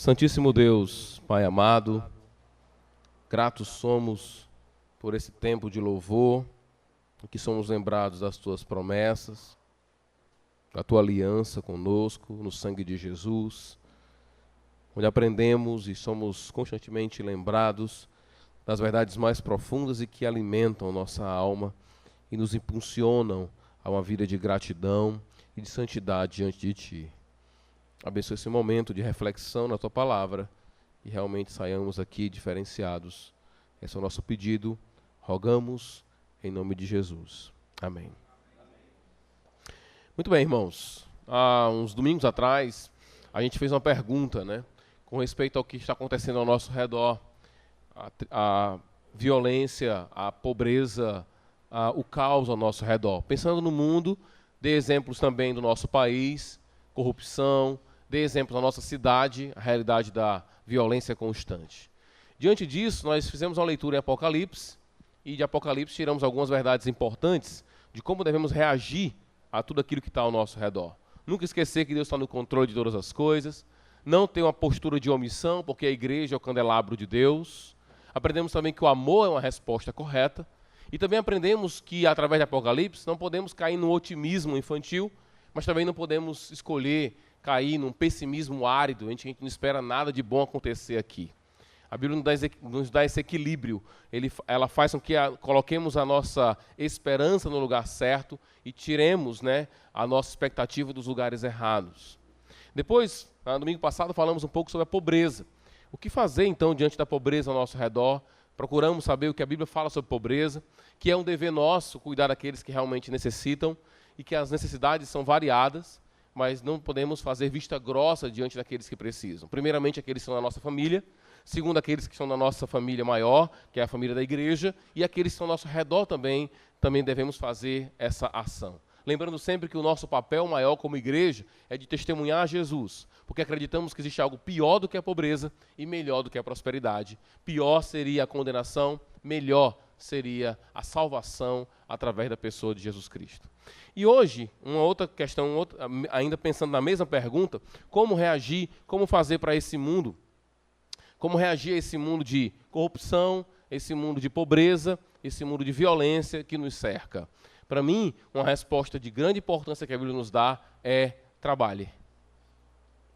Santíssimo Deus, Pai amado, gratos somos por esse tempo de louvor, em que somos lembrados das Tuas promessas, da Tua aliança conosco, no sangue de Jesus, onde aprendemos e somos constantemente lembrados das verdades mais profundas e que alimentam nossa alma e nos impulsionam a uma vida de gratidão e de santidade diante de Ti. Abençoe esse momento de reflexão na Tua Palavra e realmente saiamos aqui diferenciados. Esse é o nosso pedido. Rogamos em nome de Jesus. Amém. Muito bem, irmãos. Há uns domingos atrás, a gente fez uma pergunta, com respeito ao que está acontecendo ao nosso redor. A violência, a pobreza, o caos ao nosso redor. Pensando no mundo, dê exemplos também do nosso país, corrupção, dê exemplos da nossa cidade, a realidade da violência constante. Diante disso, nós fizemos uma leitura em Apocalipse, e de Apocalipse tiramos algumas verdades importantes de como devemos reagir a tudo aquilo que está ao nosso redor. Nunca esquecer que Deus está no controle de todas as coisas, não ter uma postura de omissão, porque a igreja é o candelabro de Deus. Aprendemos também que o amor é uma resposta correta, e também aprendemos que, através de Apocalipse, não podemos cair no otimismo infantil, mas também não podemos escolher cair num pessimismo árido, a gente não espera nada de bom acontecer aqui. A Bíblia nos dá esse equilíbrio, ela faz com que coloquemos a nossa esperança no lugar certo e tiremos a nossa expectativa dos lugares errados. Depois, no domingo passado, falamos um pouco sobre a pobreza. O que fazer, então, diante da pobreza ao nosso redor? Procuramos saber o que a Bíblia fala sobre pobreza, que é um dever nosso cuidar daqueles que realmente necessitam e que as necessidades são variadas, mas não podemos fazer vista grossa diante daqueles que precisam. Primeiramente, aqueles que estão na nossa família. Segundo, aqueles que estão na nossa família maior, que é a família da igreja. E aqueles que estão ao nosso redor também devemos fazer essa ação. Lembrando sempre que o nosso papel maior como igreja é de testemunhar Jesus, porque acreditamos que existe algo pior do que a pobreza e melhor do que a prosperidade. Pior seria a condenação, melhor seria a salvação através da pessoa de Jesus Cristo. E hoje, uma outra questão, ainda pensando na mesma pergunta, como reagir, como fazer para esse mundo, como reagir a esse mundo de corrupção, esse mundo de pobreza, esse mundo de violência que nos cerca. Para mim, uma resposta de grande importância que a Bíblia nos dá é trabalhe.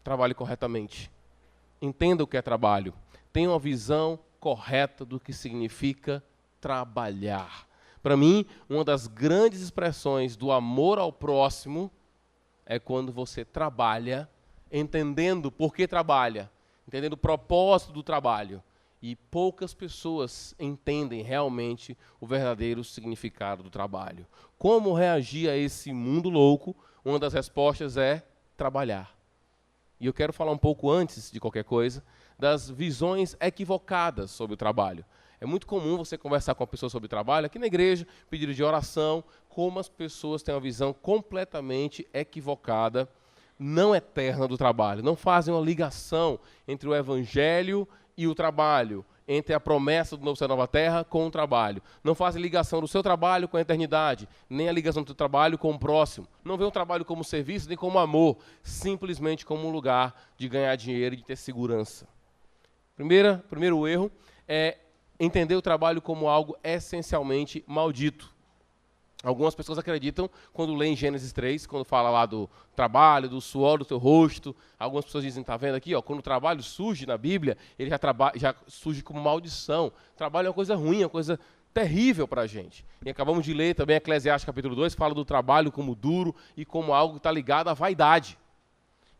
Trabalhe corretamente. Entenda o que é trabalho. Tenha uma visão correta do que significa trabalhar. Para mim, uma das grandes expressões do amor ao próximo é quando você trabalha, entendendo por que trabalha, entendendo o propósito do trabalho. E poucas pessoas entendem realmente o verdadeiro significado do trabalho. Como reagir a esse mundo louco? Uma das respostas é trabalhar. E eu quero falar um pouco antes de qualquer coisa das visões equivocadas sobre o trabalho. É muito comum você conversar com uma pessoa sobre trabalho, aqui na igreja, pedido de oração, como as pessoas têm uma visão completamente equivocada, não eterna do trabalho. Não fazem uma ligação entre o evangelho e o trabalho, entre a promessa do novo céu e nova terra com o trabalho. Não fazem ligação do seu trabalho com a eternidade, nem a ligação do seu trabalho com o próximo. Não vê o trabalho como serviço, nem como amor, simplesmente como um lugar de ganhar dinheiro e de ter segurança. Primeiro erro é entender o trabalho como algo essencialmente maldito. Algumas pessoas acreditam, quando leem Gênesis 3, quando fala lá do trabalho, do suor do teu rosto, algumas pessoas dizem, está vendo aqui, quando o trabalho surge na Bíblia, ele já surge como maldição. O trabalho é uma coisa ruim, é uma coisa terrível para a gente. E acabamos de ler também Eclesiastes capítulo 2, fala do trabalho como duro e como algo que está ligado à vaidade.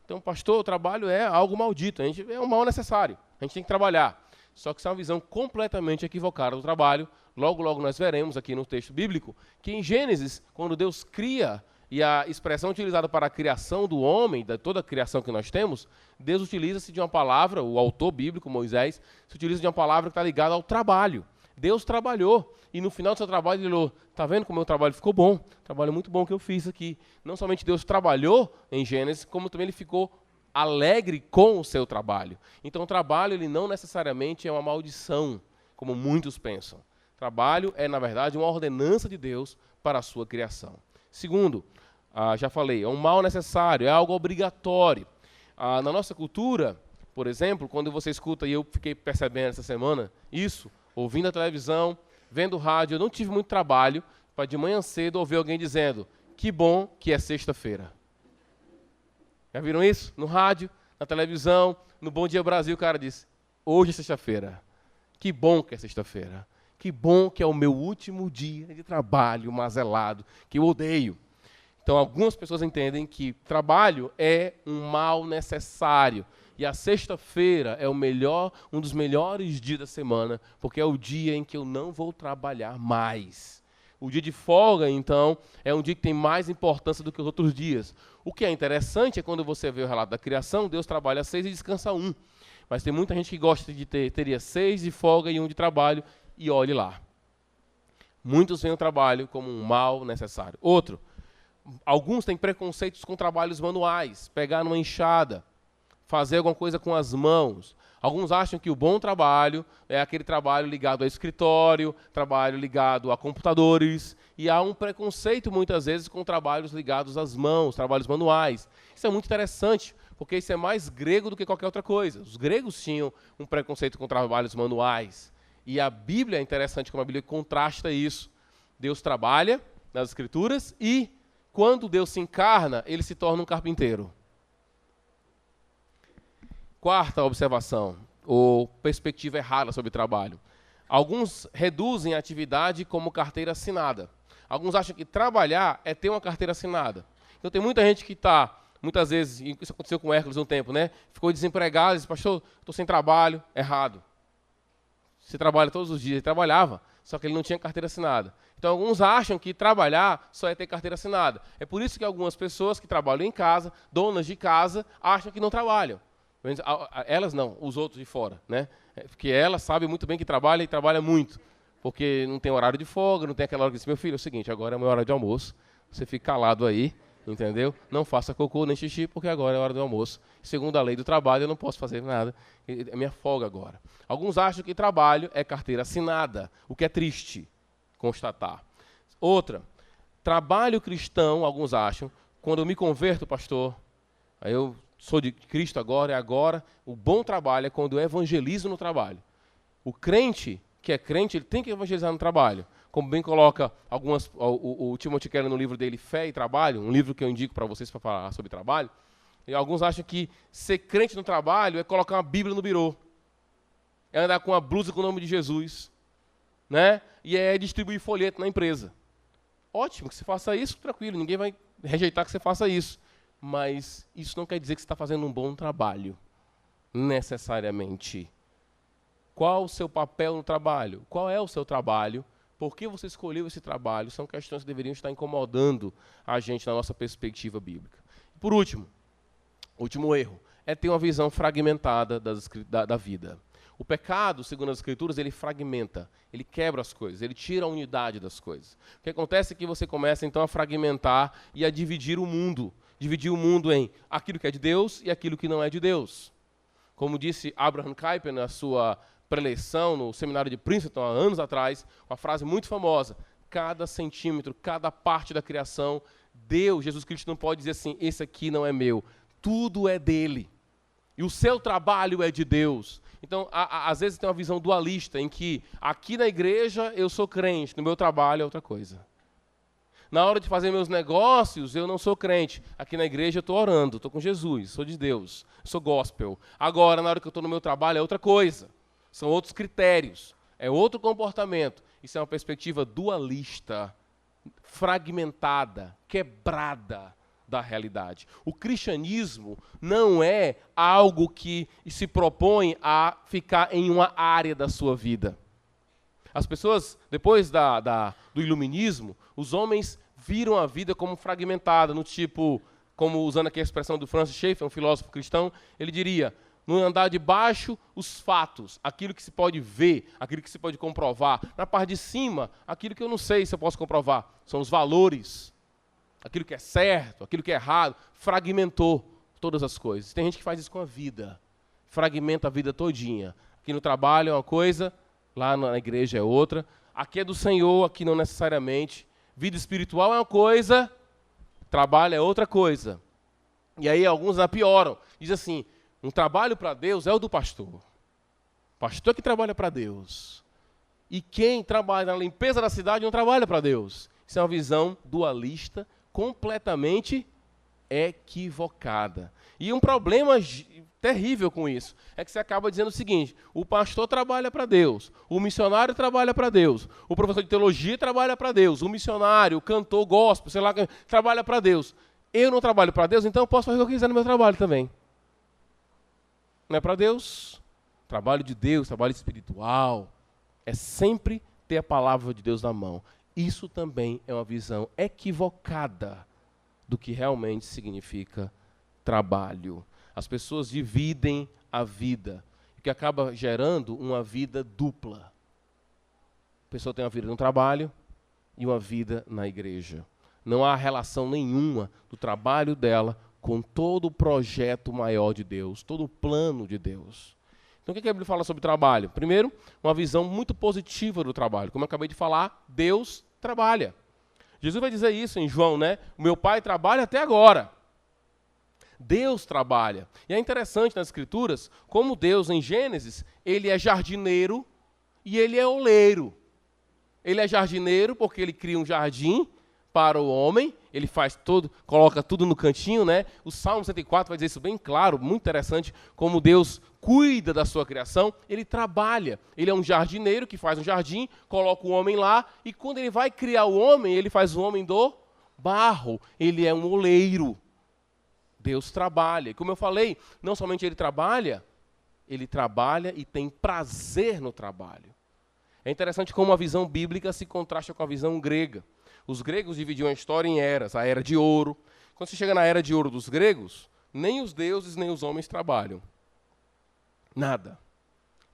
Então, pastor, o trabalho é algo maldito, é um mal necessário, a gente tem que trabalhar. Só que isso é uma visão completamente equivocada do trabalho. Logo, logo nós veremos aqui no texto bíblico que em Gênesis, quando Deus cria, e a expressão utilizada para a criação do homem, de toda a criação que nós temos, Deus utiliza-se de uma palavra, o autor bíblico, Moisés, se utiliza de uma palavra que está ligada ao trabalho. Deus trabalhou, e no final do seu trabalho ele falou, está vendo como o meu trabalho ficou bom? Trabalho muito bom que eu fiz aqui. Não somente Deus trabalhou em Gênesis, como também ele ficou alegre com o seu trabalho. Então o trabalho ele não necessariamente é uma maldição, como muitos pensam. Trabalho é, na verdade, uma ordenança de Deus para a sua criação. Segundo, já falei, é um mal necessário, é algo obrigatório. Na nossa cultura, por exemplo, quando você escuta, e eu fiquei percebendo essa semana, isso, ouvindo a televisão, vendo rádio, eu não tive muito trabalho para de manhã cedo ouvir alguém dizendo, que bom que é sexta-feira. Já viram isso? No rádio, na televisão, no Bom Dia Brasil, o cara disse, hoje é sexta-feira. Que bom que é sexta-feira. Que bom que é o meu último dia de trabalho mazelado, que eu odeio. Então, algumas pessoas entendem que trabalho é um mal necessário. E a sexta-feira é um dos melhores dias da semana, porque é o dia em que eu não vou trabalhar mais. O dia de folga, então, é um dia que tem mais importância do que os outros dias. O que é interessante é quando você vê o relato da criação, Deus trabalha 6 e descansa 1. Mas tem muita gente que gosta de teria 6 de folga e 1 de trabalho, e olhe lá. Muitos veem o trabalho como um mal necessário. Outro, alguns têm preconceitos com trabalhos manuais, pegar numa enxada, fazer alguma coisa com as mãos. Alguns acham que o bom trabalho é aquele trabalho ligado ao escritório, trabalho ligado a computadores, e há um preconceito muitas vezes com trabalhos ligados às mãos, trabalhos manuais. Isso é muito interessante, porque isso é mais grego do que qualquer outra coisa. Os gregos tinham um preconceito com trabalhos manuais, e a Bíblia é interessante como a Bíblia contrasta isso. Deus trabalha nas Escrituras e, quando Deus se encarna, ele se torna um carpinteiro. Quarta observação, ou perspectiva errada sobre trabalho. Alguns reduzem a atividade como carteira assinada. Alguns acham que trabalhar é ter uma carteira assinada. Então tem muita gente que está, muitas vezes, e isso aconteceu com o Hércules um tempo, né? Ficou desempregado e disse, pastor, estou sem trabalho. Errado. Você trabalha todos os dias. Ele trabalhava, só que ele não tinha carteira assinada. Então alguns acham que trabalhar só é ter carteira assinada. É por isso que algumas pessoas que trabalham em casa, donas de casa, acham que não trabalham. Elas não, os outros de fora, né? Porque ela sabe muito bem que trabalha e trabalha muito, porque não tem horário de folga, não tem aquela hora que diz, meu filho, é o seguinte, agora é a minha hora de almoço, você fica calado aí, entendeu? Não faça cocô nem xixi, porque agora é a hora do almoço. Segundo a lei do trabalho, eu não posso fazer nada, é minha folga agora. Alguns acham que trabalho é carteira assinada, o que é triste constatar. Outra, trabalho cristão, alguns acham, quando eu me converto, pastor, aí eu sou de Cristo agora, é agora. O bom trabalho é quando eu evangelizo no trabalho. O crente, que é crente, ele tem que evangelizar no trabalho. Como bem coloca o Timothy Keller no livro dele, Fé e Trabalho, um livro que eu indico para vocês para falar sobre trabalho. E alguns acham que ser crente no trabalho é colocar uma Bíblia no birô. É andar com uma blusa com o nome de Jesus. Né? E é distribuir folheto na empresa. Ótimo que você faça isso, tranquilo, ninguém vai rejeitar que você faça isso. Mas isso não quer dizer que você está fazendo um bom trabalho, necessariamente. Qual o seu papel no trabalho? Qual é o seu trabalho? Por que você escolheu esse trabalho? São questões que deveriam estar incomodando a gente na nossa perspectiva bíblica. Por último, último erro, é ter uma visão fragmentada da vida. O pecado, segundo as Escrituras, ele fragmenta, ele quebra as coisas, ele tira a unidade das coisas. O que acontece é que você começa então a fragmentar e a dividir o mundo. Dividir o mundo em aquilo que é de Deus e aquilo que não é de Deus. Como disse Abraham Kuyper na sua preleção no seminário de Princeton, há anos atrás, uma frase muito famosa, cada centímetro, cada parte da criação, Deus, Jesus Cristo não pode dizer assim, esse aqui não é meu, tudo é dele. E o seu trabalho é de Deus. Então, às vezes tem uma visão dualista, em que aqui na igreja eu sou crente, no meu trabalho é outra coisa. Na hora de fazer meus negócios, eu não sou crente. Aqui na igreja eu estou orando, estou com Jesus, sou de Deus, sou gospel. Agora, na hora que eu estou no meu trabalho, é outra coisa. São outros critérios, é outro comportamento. Isso é uma perspectiva dualista, fragmentada, quebrada da realidade. O cristianismo não é algo que se propõe a ficar em uma área da sua vida. As pessoas, depois do iluminismo, os homens viram a vida como fragmentada, no tipo, como usando aqui a expressão do Francis Schaeffer, um filósofo cristão, ele diria, no andar de baixo, os fatos, aquilo que se pode ver, aquilo que se pode comprovar. Na parte de cima, aquilo que eu não sei se eu posso comprovar, são os valores, aquilo que é certo, aquilo que é errado, fragmentou todas as coisas. Tem gente que faz isso com a vida, fragmenta a vida todinha. Aqui no trabalho é uma coisa, lá na igreja é outra. Aqui é do Senhor, aqui não necessariamente. Vida espiritual é uma coisa, trabalho é outra coisa. E aí alguns pioram. Diz assim, Um trabalho para Deus é o do pastor. Pastor que trabalha para Deus. E quem trabalha na limpeza da cidade não trabalha para Deus. Isso é uma visão dualista, completamente equivocada. E um problema terrível com isso é que você acaba dizendo o seguinte: o pastor trabalha para Deus, o missionário trabalha para Deus, o professor de teologia trabalha para Deus, o missionário, o cantor gospel, sei lá, trabalha para Deus. Eu não trabalho para Deus, então eu posso fazer o que eu quiser no meu trabalho também. Não é para Deus? Trabalho de Deus, trabalho espiritual, é sempre ter a palavra de Deus na mão. Isso também é uma visão equivocada do que realmente significa trabalho. As pessoas dividem a vida, o que acaba gerando uma vida dupla. A pessoa tem uma vida no trabalho e uma vida na igreja. Não há relação nenhuma do trabalho dela com todo o projeto maior de Deus, todo o plano de Deus. Então, o que a Bíblia fala sobre trabalho? Primeiro, uma visão muito positiva do trabalho. Como eu acabei de falar, Deus trabalha. Jesus vai dizer isso em João, né? O meu pai trabalha até agora. Deus trabalha. E é interessante nas Escrituras, como Deus, em Gênesis, ele é jardineiro e ele é oleiro. Ele é jardineiro porque ele cria um jardim para o homem, ele faz tudo, coloca tudo no cantinho, né? O Salmo 104 vai dizer isso bem claro, muito interessante, como Deus cuida da sua criação, ele trabalha. Ele é um jardineiro que faz um jardim, coloca o homem lá, e quando ele vai criar o homem, ele faz o homem do barro. Ele é um oleiro. Deus trabalha. E como eu falei, não somente ele trabalha e tem prazer no trabalho. É interessante como a visão bíblica se contrasta com a visão grega. Os gregos dividiam a história em eras, a era de ouro. Quando você chega na era de ouro dos gregos, nem os deuses nem os homens trabalham. Nada.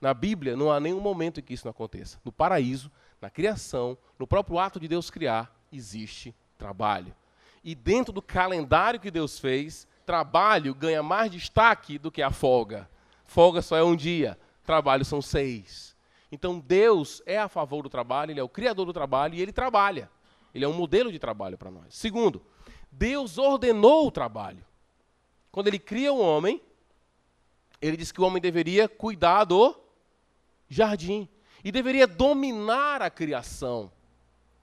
Na Bíblia não há nenhum momento em que isso não aconteça. No paraíso, na criação, no próprio ato de Deus criar, existe trabalho. E dentro do calendário que Deus fez, trabalho ganha mais destaque do que a folga. Folga só é um dia, trabalho são 6. Então Deus é a favor do trabalho, ele é o criador do trabalho e ele trabalha. Ele é um modelo de trabalho para nós. Segundo, Deus ordenou o trabalho. Quando ele cria o homem, ele disse que o homem deveria cuidar do jardim e deveria dominar a criação.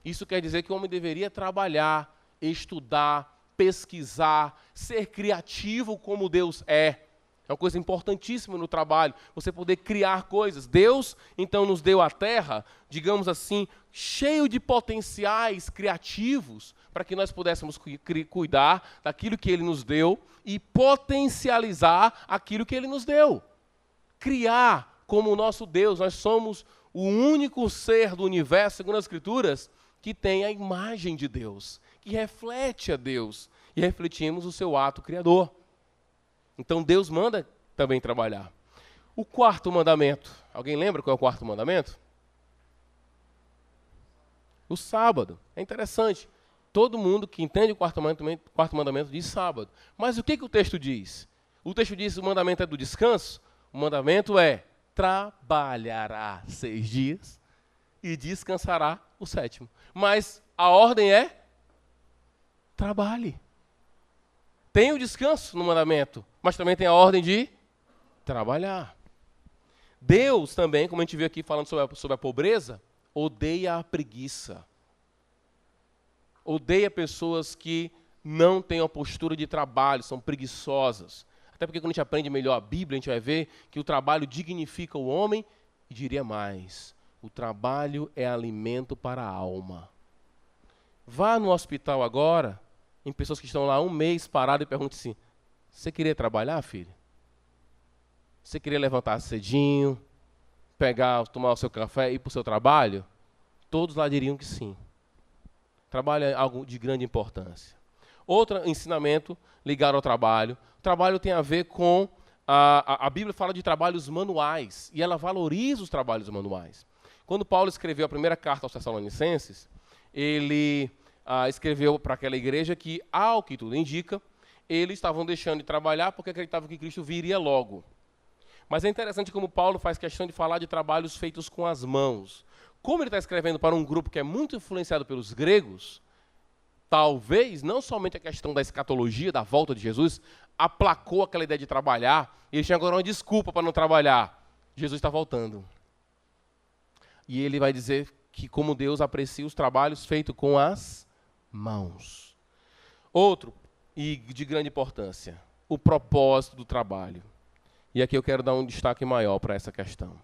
Isso quer dizer que o homem deveria trabalhar, estudar, pesquisar, ser criativo como Deus é. É uma coisa importantíssima no trabalho, você poder criar coisas. Deus, então, nos deu a terra, digamos assim, cheio de potenciais criativos, para que nós pudéssemos cuidar daquilo que Ele nos deu e potencializar aquilo que Ele nos deu. Criar como o nosso Deus. Nós somos o único ser do universo, segundo as Escrituras, que tem a imagem de Deus, que reflete a Deus, e refletimos o seu ato criador. Então Deus manda também trabalhar. O quarto mandamento. Alguém lembra qual é o quarto mandamento? O sábado. É interessante. Todo mundo que entende o quarto mandamento diz sábado. Mas o que o texto diz? O texto diz que o mandamento é do descanso. O mandamento é: trabalhará 6 dias e descansará o 7º. Mas a ordem é: trabalhe. Tem o descanso no mandamento, mas também tem a ordem de trabalhar. Deus também, como a gente viu aqui falando sobre a pobreza, odeia a preguiça. Odeia pessoas que não têm uma postura de trabalho, são preguiçosas. Até porque quando a gente aprende melhor a Bíblia, a gente vai ver que o trabalho dignifica o homem e diria mais: o trabalho é alimento para a alma. Vá no hospital agora, em pessoas que estão lá 1 mês paradas e perguntam assim: você queria trabalhar, filho? Você queria levantar cedinho, tomar o seu café e ir para o seu trabalho? Todos lá diriam que sim. Trabalho é algo de grande importância. Outro ensinamento ligado ao trabalho. O trabalho tem a ver com... A Bíblia fala de trabalhos manuais, e ela valoriza os trabalhos manuais. Quando Paulo escreveu a primeira carta aos Tessalonicenses, ele escreveu para aquela igreja que, ao que tudo indica, eles estavam deixando de trabalhar porque acreditavam que Cristo viria logo. Mas é interessante como Paulo faz questão de falar de trabalhos feitos com as mãos. Como ele está escrevendo para um grupo que é muito influenciado pelos gregos, talvez, não somente a questão da escatologia, da volta de Jesus, aplacou aquela ideia de trabalhar, e eles tinham agora uma desculpa para não trabalhar. Jesus está voltando. E ele vai dizer que como Deus aprecia os trabalhos feitos com as mãos. Outro, e de grande importância, o propósito do trabalho. E aqui eu quero dar um destaque maior para essa questão.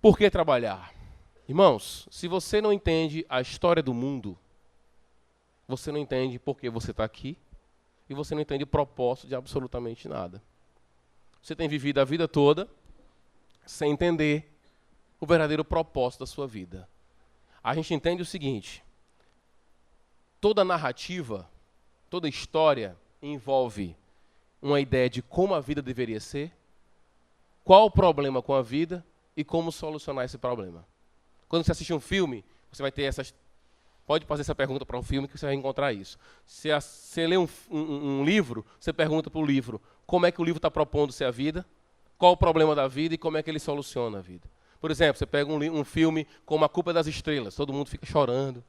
Por que trabalhar? Irmãos, se você não entende a história do mundo, você não entende por que você está aqui, e você não entende o propósito de absolutamente nada. Você tem vivido a vida toda sem entender o verdadeiro propósito da sua vida. A gente entende o seguinte: toda narrativa, toda história envolve uma ideia de como a vida deveria ser, qual o problema com a vida e como solucionar esse problema. Quando você assiste um filme, você vai ter essas... Pode fazer essa pergunta para um filme que você vai encontrar isso. Se você lê um livro, você pergunta para o livro como é que o livro está propondo ser a vida, qual o problema da vida e como é que ele soluciona a vida. Por exemplo, você pega um filme como A Culpa é das Estrelas, todo mundo fica chorando.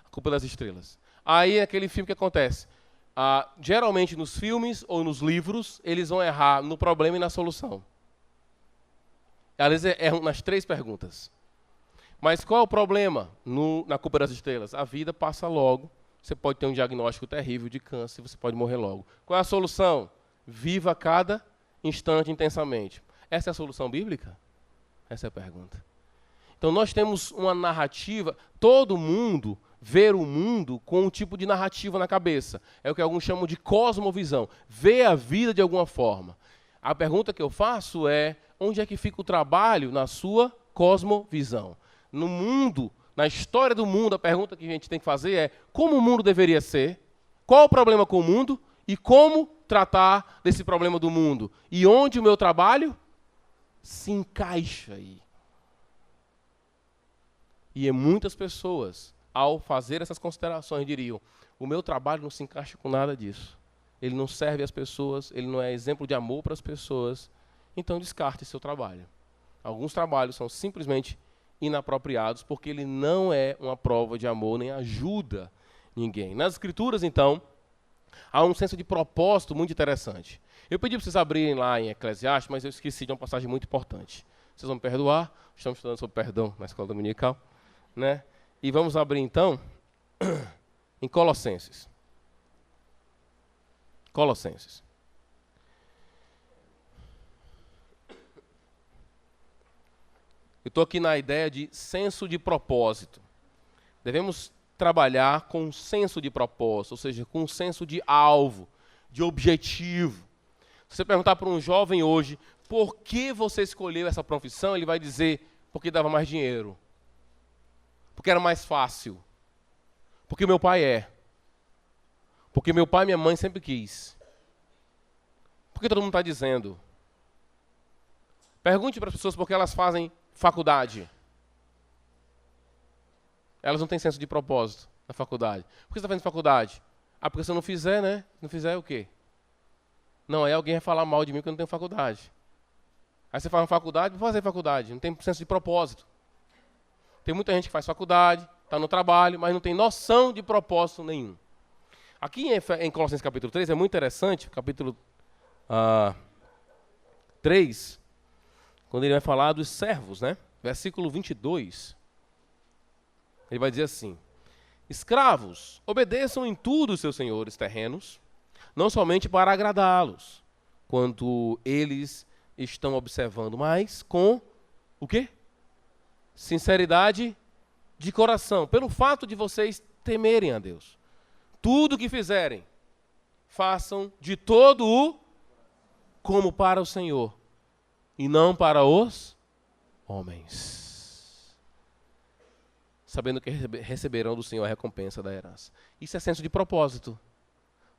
A Culpa é das Estrelas. Aí, aquele filme, que acontece? Geralmente, nos filmes ou nos livros, eles vão errar no problema e na solução. Às vezes, erram nas 3 perguntas. Mas qual é o problema na Culpa das Estrelas? A vida passa logo, você pode ter um diagnóstico terrível de câncer, você pode morrer logo. Qual é a solução? Viva cada instante intensamente. Essa é a solução bíblica? Essa é a pergunta. Então nós temos uma narrativa, todo mundo vê o mundo com um tipo de narrativa na cabeça. É o que alguns chamam de cosmovisão. Vê a vida de alguma forma. A pergunta que eu faço é, onde é que fica o trabalho na sua cosmovisão? No mundo, na história do mundo, a pergunta que a gente tem que fazer é como o mundo deveria ser, qual o problema com o mundo e como tratar desse problema do mundo. E onde o meu trabalho se encaixa aí. E muitas pessoas, ao fazer essas considerações, diriam, o meu trabalho não se encaixa com nada disso. Ele não serve às pessoas, ele não é exemplo de amor para as pessoas, então descarte seu trabalho. Alguns trabalhos são simplesmente inapropriados, porque ele não é uma prova de amor, nem ajuda ninguém. Nas Escrituras, então, há um senso de propósito muito interessante. Eu pedi para vocês abrirem lá em Eclesiastes, mas eu esqueci de uma passagem muito importante. Vocês vão me perdoar, estamos estudando sobre perdão na escola dominical, né? E vamos abrir, então, em Colossenses. Colossenses. Eu estou aqui na ideia de senso de propósito. Devemos trabalhar com um senso de propósito, ou seja, com um senso de alvo, de objetivo. Se você perguntar para um jovem hoje, por que você escolheu essa profissão, ele vai dizer, porque dava mais dinheiro. Porque era mais fácil. Porque meu pai é. Porque meu pai e minha mãe sempre quis. Por que todo mundo está dizendo? Pergunte para as pessoas por que elas fazem faculdade. Elas não têm senso de propósito na faculdade. Por que você está fazendo faculdade? Porque se eu não fizer, né? Se não fizer, o quê? Não, aí alguém vai falar mal de mim porque eu não tenho faculdade. Aí você faz uma faculdade, vou fazer faculdade. Não tem senso de propósito. Tem muita gente que faz faculdade, está no trabalho, mas não tem noção de propósito nenhum. Aqui em Colossenses capítulo 3 é muito interessante, capítulo 3, quando ele vai falar dos servos, né? Versículo 22. Ele vai dizer assim: escravos, obedeçam em tudo os seus senhores terrenos, não somente para agradá-los, quanto eles estão observando, mas com o quê? Sinceridade de coração, pelo fato de vocês temerem a Deus. Tudo que fizerem, façam de todo o como para o Senhor, e não para os homens, sabendo que receberão do Senhor a recompensa da herança. Isso é senso de propósito.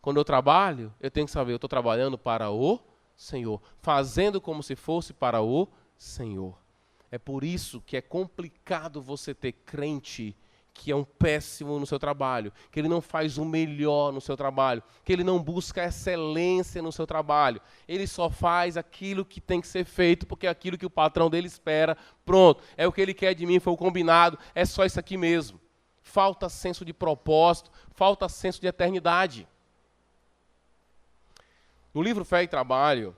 Quando eu trabalho, eu tenho que saber, eu estou trabalhando para o Senhor, fazendo como se fosse para o Senhor. É por isso que é complicado você ter crente que é um péssimo no seu trabalho, que ele não faz o melhor no seu trabalho, que ele não busca excelência no seu trabalho. Ele só faz aquilo que tem que ser feito, porque é aquilo que o patrão dele espera. Pronto, é o que ele quer de mim, foi o combinado, é só isso aqui mesmo. falta senso de propósito, falta senso de eternidade. No livro Fé e Trabalho,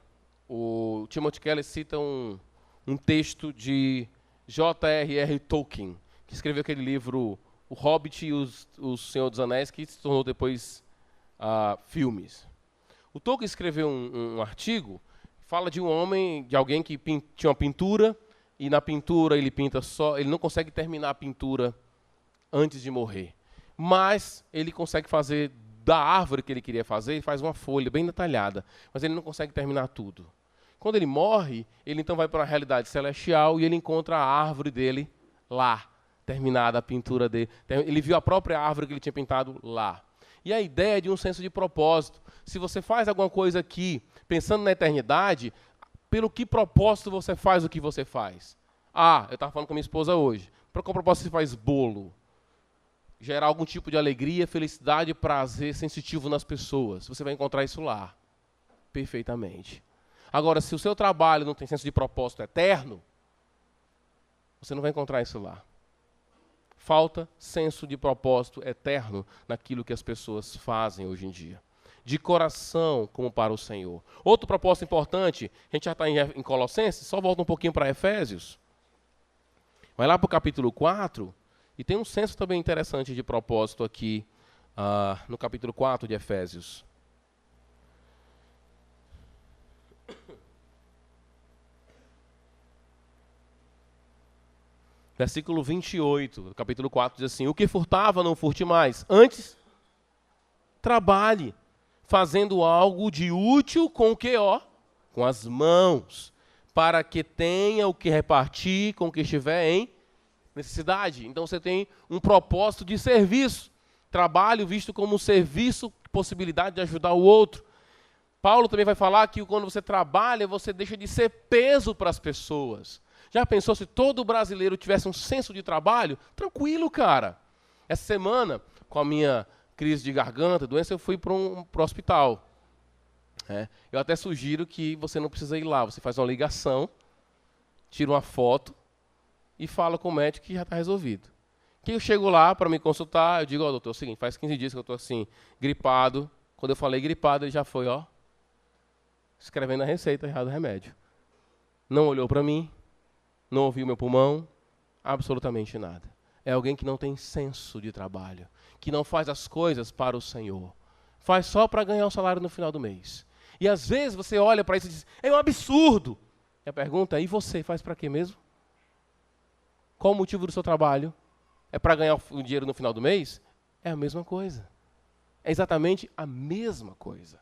o Timothy Keller cita um texto de J.R.R. Tolkien, que escreveu aquele livro O Hobbit e o Senhor dos Anéis, que se tornou depois filmes. O Tolkien escreveu um artigo, fala de um homem, de alguém que tinha uma pintura, e na pintura ele pinta só, ele não consegue terminar a pintura antes de morrer. Mas ele consegue fazer da árvore que ele queria fazer, ele faz uma folha bem detalhada, mas ele não consegue terminar tudo. Quando ele morre, ele então vai para a realidade celestial e ele encontra a árvore dele lá, terminada a pintura dele. Ele viu a própria árvore que ele tinha pintado lá. E a ideia é de um senso de propósito. Se você faz alguma coisa aqui, pensando na eternidade, pelo que propósito você faz o que você faz? Eu estava falando com a minha esposa hoje. Para qual propósito você faz bolo? Gerar algum tipo de alegria, felicidade, prazer sensitivo nas pessoas. Você vai encontrar isso lá. Perfeitamente. Agora, se o seu trabalho não tem senso de propósito eterno, você não vai encontrar isso lá. Falta senso de propósito eterno naquilo que as pessoas fazem hoje em dia. De coração, como para o Senhor. Outro propósito importante, a gente já está em Colossenses, só volta um pouquinho para Efésios. Vai lá para o capítulo 4, e tem um senso também interessante de propósito aqui, no capítulo 4 de Efésios. Versículo 28, do capítulo 4, diz assim: o que furtava, não furte mais. Antes, trabalhe, fazendo algo de útil com o que? Com as mãos, para que tenha o que repartir com o que estiver em necessidade. Então você tem um propósito de serviço. Trabalho visto como um serviço, possibilidade de ajudar o outro. Paulo também vai falar que quando você trabalha, você deixa de ser peso para as pessoas. Já pensou se todo brasileiro tivesse um senso de trabalho? Tranquilo, cara. Essa semana, com a minha crise de garganta, doença, eu fui para o hospital. Eu até sugiro que você não precisa ir lá. Você faz uma ligação, tira uma foto e fala com o médico que já está resolvido. Que eu chego lá para me consultar, eu digo: doutor, é o seguinte, faz 15 dias que eu estou assim, gripado. Quando eu falei gripado, ele já foi, escrevendo a receita já do remédio. Não olhou para mim, não ouviu meu pulmão, absolutamente nada. É alguém que não tem senso de trabalho, que não faz as coisas para o Senhor. Faz só para ganhar o salário no final do mês. E às vezes você olha para isso e diz: é um absurdo. E a pergunta é: e você faz para quê mesmo? Qual o motivo do seu trabalho? É para ganhar o dinheiro no final do mês? É a mesma coisa. É exatamente a mesma coisa.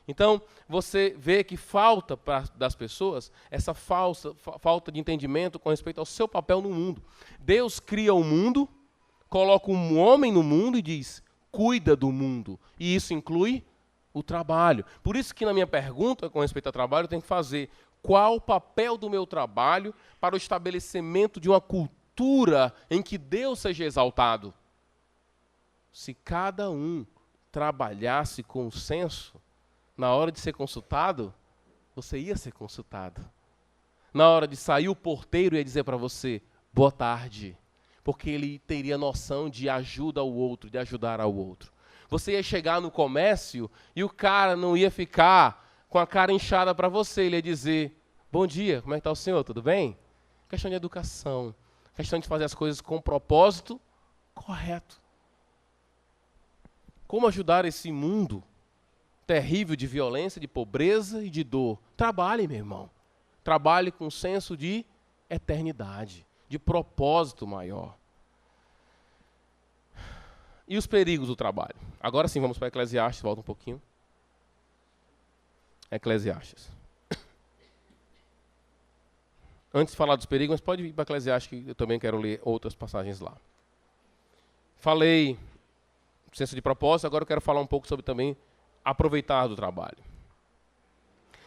Então, você vê que falta das pessoas essa falta de entendimento com respeito ao seu papel no mundo. Deus cria o mundo, coloca um homem no mundo e diz: cuida do mundo. E isso inclui o trabalho. Por isso que na minha pergunta com respeito ao trabalho, eu tenho que fazer: qual o papel do meu trabalho para o estabelecimento de uma cultura em que Deus seja exaltado? Se cada um trabalhasse com senso, na hora de ser consultado, você ia ser consultado. Na hora de sair, o porteiro ia dizer para você: boa tarde, porque ele teria noção de ajuda ao outro, de ajudar ao outro. Você ia chegar no comércio e o cara não ia ficar com a cara inchada para você, ele ia dizer: bom dia, como é que está o senhor, tudo bem? Questão de educação, questão de fazer as coisas com propósito correto. Como ajudar esse mundo terrível de violência, de pobreza e de dor? Trabalhe, meu irmão. Trabalhe com um senso de eternidade, de propósito maior. E os perigos do trabalho? Agora sim, vamos para Eclesiastes, volta um pouquinho. Eclesiastes. Antes de falar dos perigos, mas pode ir para Eclesiastes, que eu também quero ler outras passagens lá. Falei senso de propósito, agora eu quero falar um pouco sobre também aproveitar do trabalho.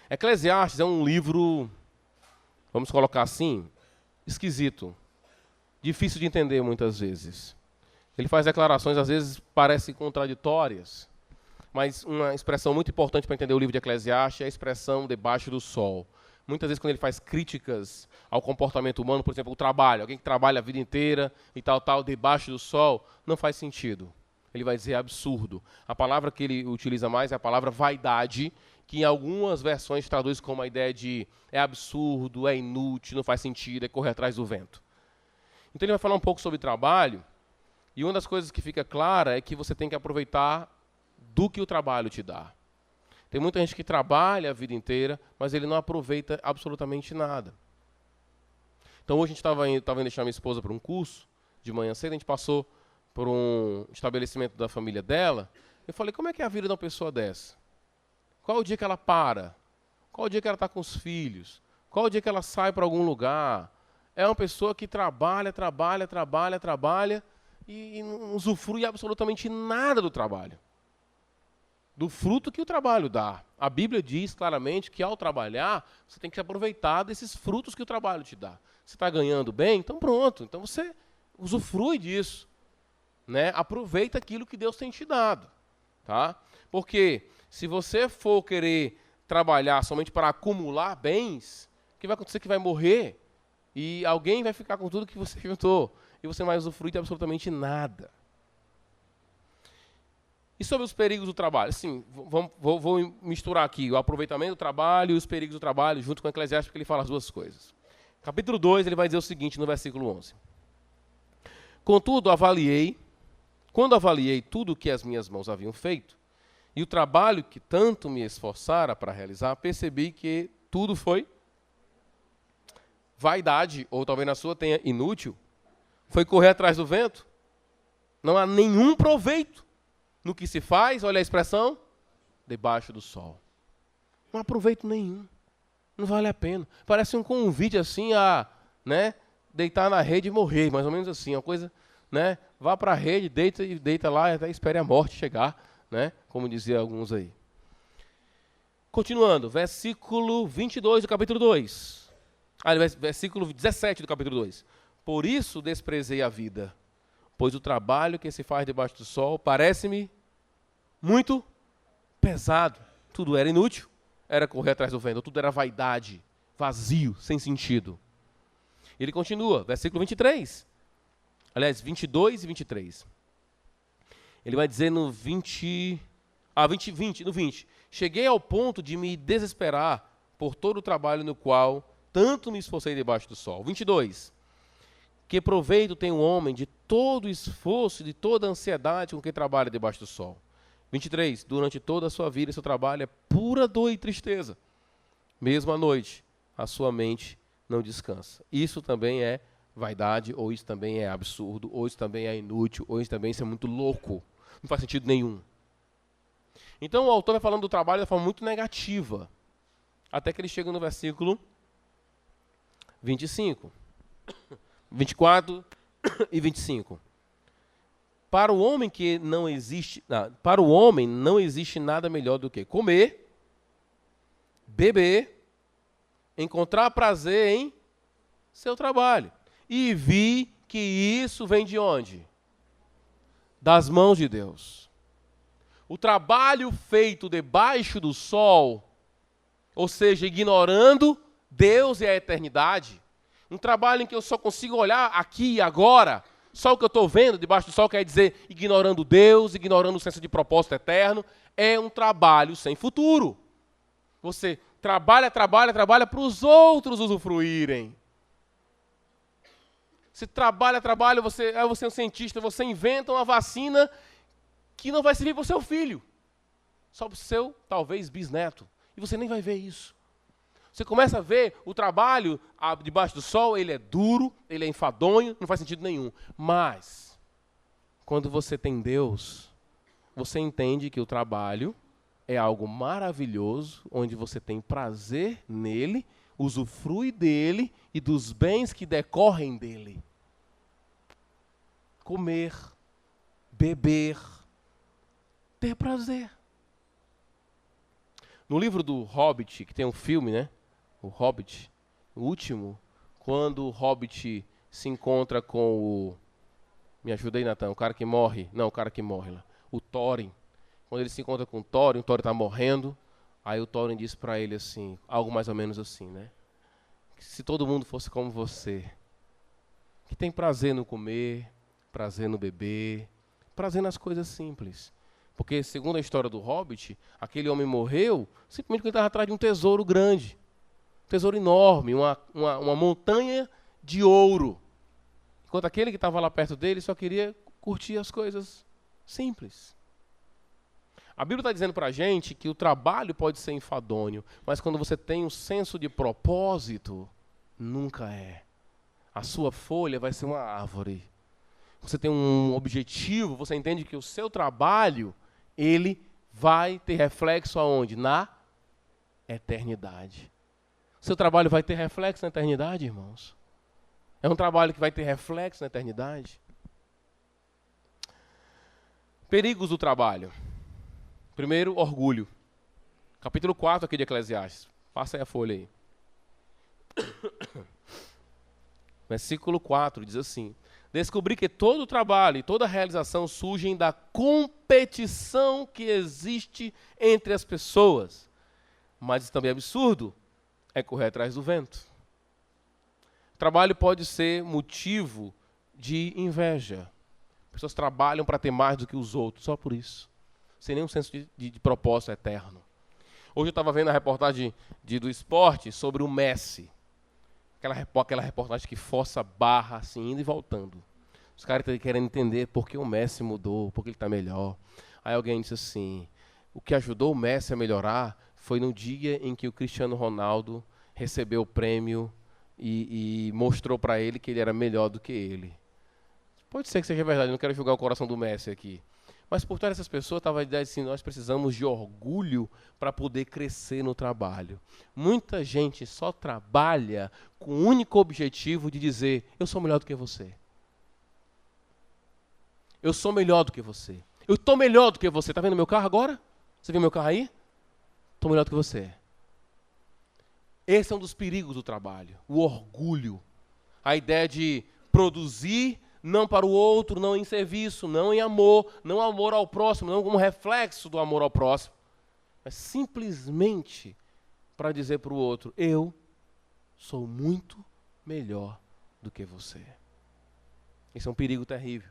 Eclesiastes é um livro, vamos colocar assim, esquisito, difícil de entender muitas vezes. Ele faz declarações, às vezes, parecem contraditórias, mas uma expressão muito importante para entender o livro de Eclesiastes é a expressão debaixo do sol. muitas vezes quando ele faz críticas ao comportamento humano, por exemplo, o trabalho, alguém que trabalha a vida inteira e tal, debaixo do sol, não faz sentido. Ele vai dizer absurdo. A palavra que ele utiliza mais é a palavra vaidade, que em algumas versões traduz como a ideia de é absurdo, é inútil, não faz sentido, é correr atrás do vento. Então ele vai falar um pouco sobre trabalho, e uma das coisas que fica clara é que você tem que aproveitar do que o trabalho te dá. Tem muita gente que trabalha a vida inteira, mas ele não aproveita absolutamente nada. Então hoje a gente estava indo deixar minha esposa para um curso, de manhã cedo, a gente passou por um estabelecimento da família dela. Eu falei, como é que é a vida de uma pessoa dessa? Qual é o dia que ela para? Qual é o dia que ela está com os filhos? Qual é o dia que ela sai para algum lugar? É uma pessoa que trabalha e não usufrui absolutamente nada do trabalho. Do fruto que o trabalho dá. A Bíblia diz claramente que ao trabalhar, você tem que se aproveitar desses frutos que o trabalho te dá. Você está ganhando bem? Então pronto. Então você usufrui disso. Né? Aproveita aquilo que Deus tem te dado. Tá? Porque se você for querer trabalhar somente para acumular bens, o que vai acontecer é que vai morrer e alguém vai ficar com tudo que você juntou. E você não vai usufruir de absolutamente nada. E sobre os perigos do trabalho? Assim, vou misturar aqui o aproveitamento do trabalho e os perigos do trabalho junto com o Eclesiastes, porque ele fala as duas coisas. Capítulo 2, ele vai dizer o seguinte no versículo 11. Contudo, quando avaliei tudo o que as minhas mãos haviam feito, e o trabalho que tanto me esforçara para realizar, percebi que tudo foi vaidade, ou talvez na sua tenha inútil, foi correr atrás do vento. Não há nenhum proveito no que se faz, olha a expressão, debaixo do sol. Não há proveito nenhum. Não vale a pena. Parece um convite assim a, né, deitar na rede e morrer, mais ou menos assim, uma coisa, né? Vá para a rede, deita lá e até espere a morte chegar, né? Como dizia alguns aí. Continuando, versículo 22 do capítulo 2. Versículo 17 do capítulo 2. Por isso desprezei a vida, pois o trabalho que se faz debaixo do sol parece-me muito pesado. Tudo era inútil, era correr atrás do vento, tudo era vaidade, vazio, sem sentido. Ele continua, versículo 23. Aliás, 22 e 23. Ele vai dizer no 20. No 20. Cheguei ao ponto de me desesperar por todo o trabalho no qual tanto me esforcei debaixo do sol. 22. Que proveito tem o homem de todo o esforço, de toda a ansiedade com que trabalha debaixo do sol. 23. Durante toda a sua vida, seu trabalho é pura dor e tristeza. Mesmo à noite, a sua mente não descansa. Isso também é vaidade, ou isso também é absurdo, ou isso também é inútil, ou isso também é muito louco. Não faz sentido nenhum. Então o autor vai falando do trabalho de forma muito negativa. Até que ele chega no versículo 25. 24 e 25. Para o homem não existe nada melhor do que comer, beber, encontrar prazer em seu trabalho. E vi que isso vem de onde? Das mãos de Deus. O trabalho feito debaixo do sol, ou seja, ignorando Deus e a eternidade, um trabalho em que eu só consigo olhar aqui e agora, só o que eu estou vendo debaixo do sol, quer dizer, ignorando Deus, ignorando o senso de propósito eterno, é um trabalho sem futuro. Você trabalha para os outros usufruírem. Você trabalha, você é um cientista, você inventa uma vacina que não vai servir para o seu filho, só para o seu, talvez, bisneto. E você nem vai ver isso. Você começa a ver o trabalho debaixo do sol, ele é duro, ele é enfadonho, não faz sentido nenhum. Mas, quando você tem Deus, você entende que o trabalho é algo maravilhoso, onde você tem prazer nele, usufrui dele e dos bens que decorrem dele. Comer, beber, ter prazer. No livro do Hobbit, que tem um filme, né? O Hobbit, o último, quando o Hobbit se encontra com o... Me ajuda aí, Natan, o cara que morre. Não, o cara que morre lá. O Thorin. Quando ele se encontra com o Thorin está morrendo. Aí o Thorin diz para ele assim, algo mais ou menos assim, né? se todo mundo fosse como você, que tem prazer no comer, prazer no beber, prazer nas coisas simples. Porque, segundo a história do Hobbit, aquele homem morreu simplesmente porque ele estava atrás de um tesouro grande, um tesouro enorme, uma montanha de ouro. Enquanto aquele que estava lá perto dele só queria curtir as coisas simples. A Bíblia está dizendo para a gente que o trabalho pode ser enfadonho, mas quando você tem um senso de propósito, nunca é. A sua folha vai ser uma árvore. Você tem um objetivo, você entende que o seu trabalho, ele vai ter reflexo aonde? Na eternidade. O seu trabalho vai ter reflexo na eternidade, irmãos? É um trabalho que vai ter reflexo na eternidade? Perigos do trabalho. Primeiro, orgulho. Capítulo 4 aqui de Eclesiastes. Passa aí a folha aí. Versículo 4 diz assim: descobri que todo o trabalho e toda a realização surgem da competição que existe entre as pessoas. Mas isso também é absurdo, é correr atrás do vento. O trabalho pode ser motivo de inveja. Pessoas trabalham para ter mais do que os outros, só por isso. Sem nenhum senso de propósito eterno. Hoje eu estava vendo a reportagem do esporte sobre o Messi. Aquela reportagem que força a barra, assim, indo e voltando. Os caras estão querendo entender por que o Messi mudou, por que ele está melhor. Aí alguém disse assim, o que ajudou o Messi a melhorar foi no dia em que o Cristiano Ronaldo recebeu o prêmio e mostrou para ele que ele era melhor do que ele. Pode ser que seja verdade, eu não quero julgar o coração do Messi aqui. Mas por trás dessas pessoas estava a ideia assim, nós precisamos de orgulho para poder crescer no trabalho. Muita gente só trabalha com o único objetivo de dizer, eu sou melhor do que você. Eu sou melhor do que você. Eu estou melhor do que você. Está vendo meu carro agora? Você viu meu carro aí? Estou melhor do que você. Esse é um dos perigos do trabalho. O orgulho. A ideia de produzir não para o outro, não em serviço, não em amor, não amor ao próximo, não como reflexo do amor ao próximo, mas simplesmente para dizer para o outro, eu sou muito melhor do que você. Esse é um perigo terrível.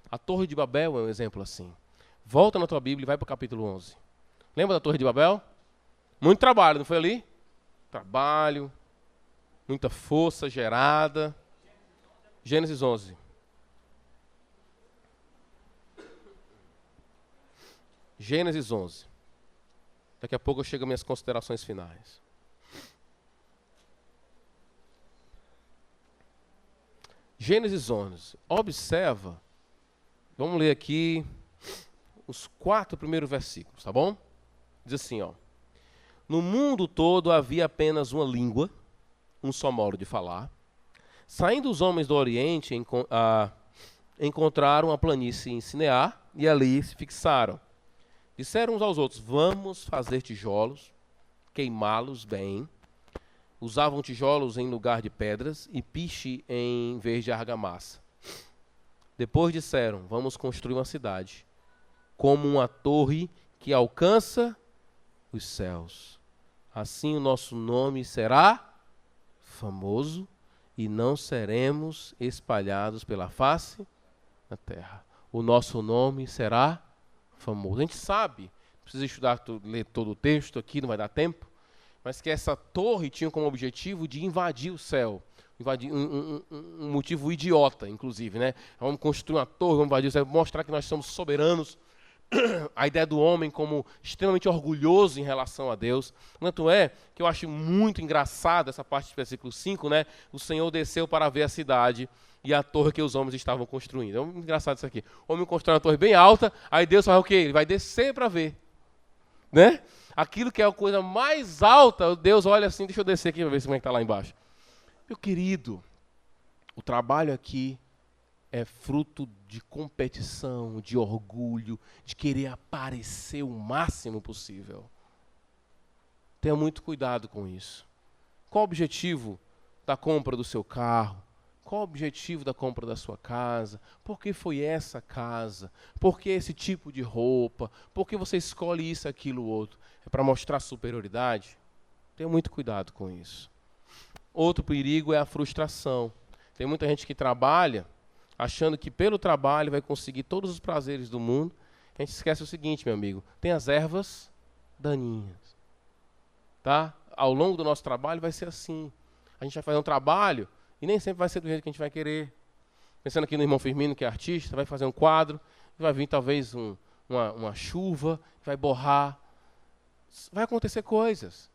A Torre de Babel é um exemplo assim. Volta na tua Bíblia e vai para o capítulo 11. Lembra da Torre de Babel? Muito trabalho, não foi ali? Trabalho, muita força gerada. Gênesis 11. Gênesis 11. Daqui a pouco eu chego às minhas considerações finais. Gênesis 11. Observa. Vamos ler aqui os 4 primeiros versículos, tá bom? Diz assim, ó. No mundo todo havia apenas uma língua, um só modo de falar. Saindo os homens do Oriente, encontraram a planície em Sinear e ali se fixaram. Disseram uns aos outros, vamos fazer tijolos, queimá-los bem. Usavam tijolos em lugar de pedras e piche em vez de argamassa. Depois disseram, vamos construir uma cidade, como uma torre que alcança os céus. Assim o nosso nome será famoso e não seremos espalhados pela face da terra. O nosso nome será famoso. A gente sabe, precisa estudar, ler todo o texto aqui, não vai dar tempo, mas que essa torre tinha como objetivo de invadir o céu. Invadir, um motivo idiota, inclusive, né? Vamos construir uma torre, vamos invadir o céu, mostrar que nós somos soberanos. A ideia do homem como extremamente orgulhoso em relação a Deus. Tanto é que eu acho muito engraçado essa parte do versículo 5, né? O Senhor desceu para ver a cidade e a torre que os homens estavam construindo. É muito engraçado isso aqui. O homem constrói uma torre bem alta, aí Deus faz o quê? Ele vai descer para ver. Né? Aquilo que é a coisa mais alta, Deus olha assim, deixa eu descer aqui para ver como é que está lá embaixo. Meu querido, o trabalho aqui é fruto de competição, de orgulho, de querer aparecer o máximo possível. Tenha muito cuidado com isso. Qual o objetivo da compra do seu carro? Qual o objetivo da compra da sua casa? Por que foi essa casa? Por que esse tipo de roupa? Por que você escolhe isso, aquilo, outro? É para mostrar superioridade? Tenha muito cuidado com isso. Outro perigo é a frustração. Tem muita gente que trabalha achando que pelo trabalho vai conseguir todos os prazeres do mundo. A gente esquece o seguinte, meu amigo, tem as ervas daninhas. Tá? Ao longo do nosso trabalho vai ser assim. A gente vai fazer um trabalho e nem sempre vai ser do jeito que a gente vai querer. Pensando aqui no irmão Firmino, que é artista, vai fazer um quadro, vai vir talvez uma chuva, vai borrar. Vai acontecer coisas.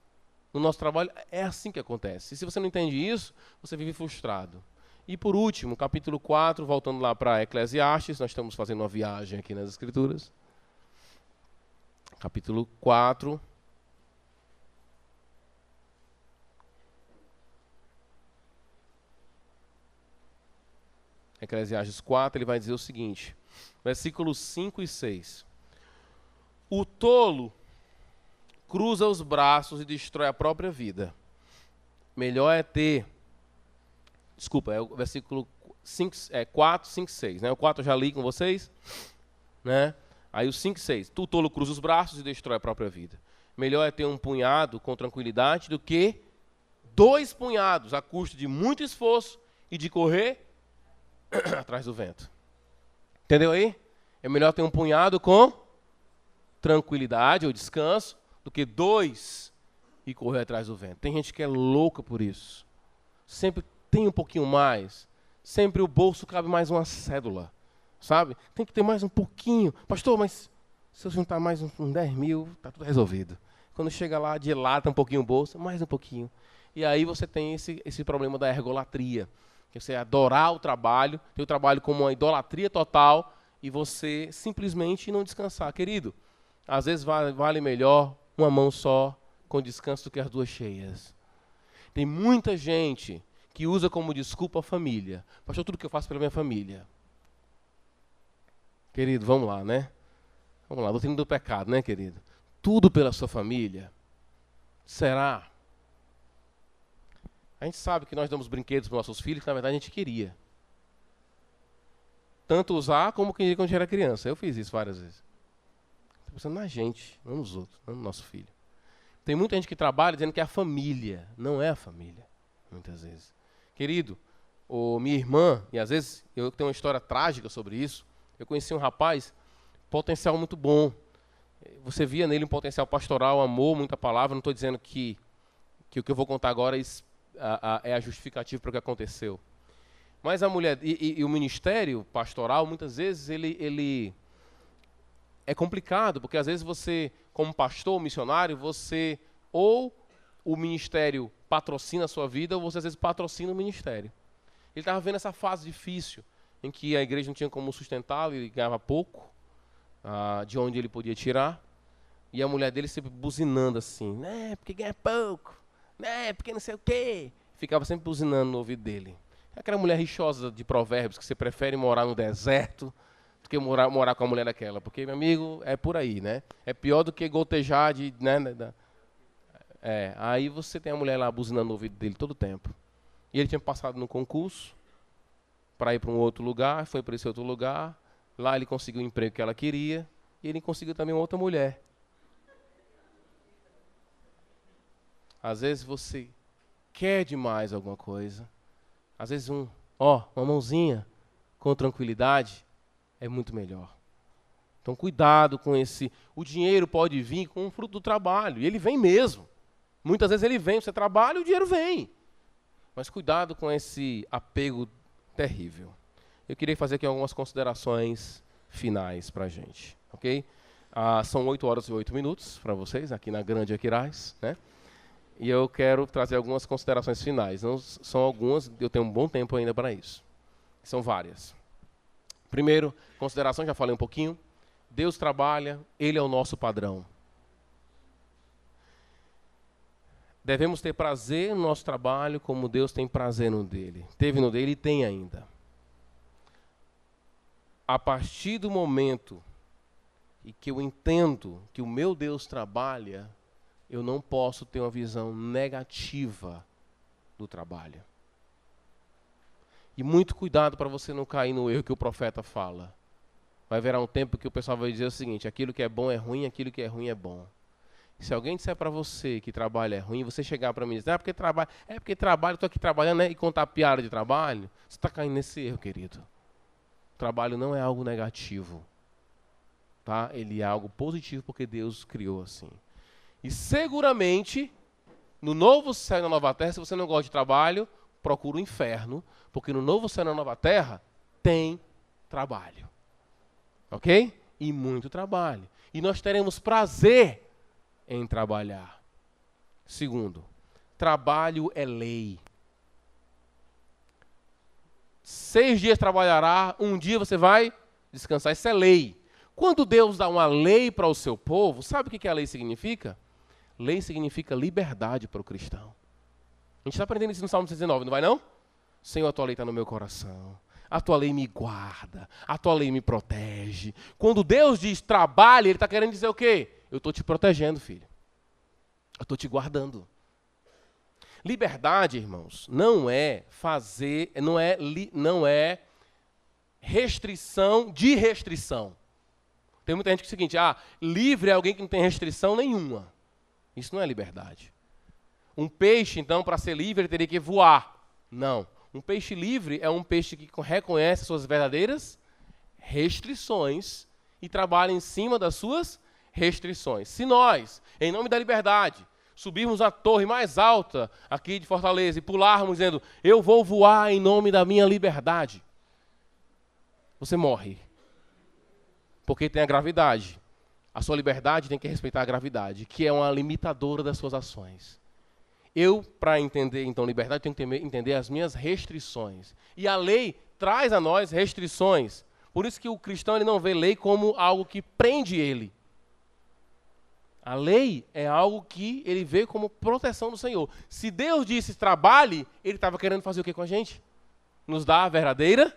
No nosso trabalho é assim que acontece. E se você não entende isso, você vive frustrado. E por último, capítulo 4, voltando lá para Eclesiastes, nós estamos fazendo uma viagem aqui nas Escrituras. Capítulo 4. Eclesiastes 4, ele vai dizer o seguinte, versículos 5 e 6. O tolo cruza os braços e destrói a própria vida. Melhor é ter... Desculpa, é o versículo 4, 5, 6. Né? O 4 eu já li com vocês. Né? Aí o 5 e 6. O tolo cruza os braços e destrói a própria vida. Melhor é ter um punhado com tranquilidade do que 2 punhados a custo de muito esforço e de correr atrás do vento. Entendeu aí? É melhor ter um punhado com tranquilidade ou descanso do que 2 e correr atrás do vento. Tem gente que é louca por isso. Sempre tem um pouquinho mais. Sempre o bolso cabe mais uma cédula. Sabe? Tem que ter mais um pouquinho. Pastor, mas se eu juntar mais um 10 mil, está tudo resolvido. Quando chega lá, dilata um pouquinho o bolso, mais um pouquinho. E aí você tem esse problema da ergolatria. Que você adorar o trabalho, ter o trabalho como uma idolatria total e você simplesmente não descansar. Querido, às vezes vale melhor uma mão só com descanso do que as 2 cheias. Tem muita gente que usa como desculpa a família. Pastor, tudo que eu faço pela minha família. Querido, vamos lá, né? Vamos lá, doutrina do pecado, né, querido? Tudo pela sua família. Será? A gente sabe que nós damos brinquedos para os nossos filhos que, na verdade, a gente queria. Tanto usar como quando a gente era criança. Eu fiz isso várias vezes. Estou pensando na gente, não nos outros, não no nosso filho. Tem muita gente que trabalha dizendo que é a família. Não é a família, muitas vezes. Querido, minha irmã, e às vezes eu tenho uma história trágica sobre isso, eu conheci um rapaz, potencial muito bom. Você via nele um potencial pastoral, amor, muita palavra. Não estou dizendo que o que eu vou contar agora é a justificativa para o que aconteceu. Mas a mulher e o ministério pastoral, muitas vezes, ele é complicado, porque às vezes você, como pastor, missionário, você ou o ministério patrocina a sua vida, ou você às vezes patrocina o ministério. Ele estava vendo essa fase difícil, em que a igreja não tinha como sustentá-lo, ele ganhava pouco, de onde ele podia tirar, e a mulher dele sempre buzinando assim, né, porque ganha pouco, né, porque não sei o quê. Ficava sempre buzinando no ouvido dele. Aquela mulher rixosa de Provérbios, que você prefere morar no deserto do que morar com a mulher daquela. Porque, meu amigo, é por aí, né? É pior do que gotejar de... Né, aí você tem a mulher lá buzinando no ouvido dele todo o tempo. E ele tinha passado no concurso para ir para um outro lugar, foi para esse outro lugar. Lá ele conseguiu o emprego que ela queria e ele conseguiu também uma outra mulher. Às vezes você quer demais alguma coisa. Às vezes uma mãozinha com tranquilidade é muito melhor. Então cuidado com o dinheiro pode vir com o fruto do trabalho, e ele vem mesmo. Muitas vezes ele vem, você trabalha e o dinheiro vem. Mas cuidado com esse apego terrível. Eu queria fazer aqui algumas considerações finais para a gente, ok? São 8 horas e 8 minutos para vocês, aqui na Grande Aquiraz, né? E eu quero trazer algumas considerações finais. Não são algumas, eu tenho um bom tempo ainda para isso. São várias. Primeiro, consideração, já falei um pouquinho. Deus trabalha, Ele é o nosso padrão. Devemos ter prazer no nosso trabalho como Deus tem prazer no dele. Teve no dele e tem ainda. A partir do momento em que eu entendo que o meu Deus trabalha, eu não posso ter uma visão negativa do trabalho. E muito cuidado para você não cair no erro que o profeta fala. Vai haver um tempo que o pessoal vai dizer o seguinte: aquilo que é bom é ruim, aquilo que é ruim é bom. Se alguém disser para você que trabalho é ruim, você chegar para mim e dizer, porque trabalho, estou aqui trabalhando, né? E contar piada de trabalho, você está caindo nesse erro, querido. O trabalho não é algo negativo. Tá? Ele é algo positivo porque Deus criou assim. E seguramente, no novo céu e na nova terra, se você não gosta de trabalho, procura o inferno, porque no novo céu e na nova terra tem trabalho. Ok? E muito trabalho. E nós teremos prazer em trabalhar. Segundo, trabalho é lei. 6 dias trabalhará, um dia você vai descansar. Isso é lei. Quando Deus dá uma lei para o seu povo, sabe o que a lei significa? Lei significa liberdade para o cristão. A gente está aprendendo isso no Salmo 119, não vai não? Senhor, a tua lei está no meu coração. A tua lei me guarda. A tua lei me protege. Quando Deus diz trabalhe, Ele está querendo dizer o quê? Eu estou te protegendo, filho. Eu estou te guardando. Liberdade, irmãos, não é restrição de restrição. Tem muita gente que é o seguinte, livre é alguém que não tem restrição nenhuma. Isso não é liberdade. Um peixe, então, para ser livre, ele teria que voar. Não. Um peixe livre é um peixe que reconhece suas verdadeiras restrições e trabalha em cima das suas restrições. Se nós, em nome da liberdade, subirmos a torre mais alta aqui de Fortaleza e pularmos dizendo, eu vou voar em nome da minha liberdade, você morre. Porque tem a gravidade. A sua liberdade tem que respeitar a gravidade, que é uma limitadora das suas ações. Eu, para entender, então, liberdade, tenho que entender as minhas restrições. E a lei traz a nós restrições. Por isso que o cristão ele não vê lei como algo que prende ele. A lei é algo que ele vê como proteção do Senhor. Se Deus disse trabalhe, Ele estava querendo fazer o que com a gente? Nos dar a verdadeira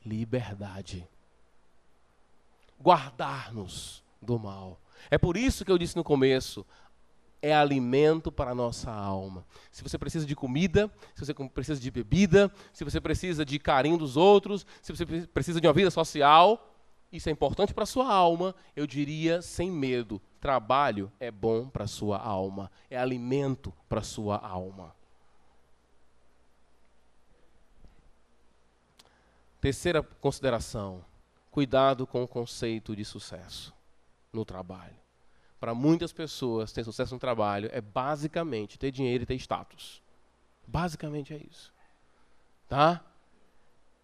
liberdade. Guardar-nos do mal. É por isso que eu disse no começo, é alimento para a nossa alma. Se você precisa de comida, se você precisa de bebida, se você precisa de carinho dos outros, se você precisa de uma vida social, isso é importante para a sua alma, eu diria sem medo. Trabalho é bom para a sua alma, é alimento para a sua alma. Terceira consideração, cuidado com o conceito de sucesso no trabalho. Para muitas pessoas, ter sucesso no trabalho é basicamente ter dinheiro e ter status. Basicamente é isso. Tá?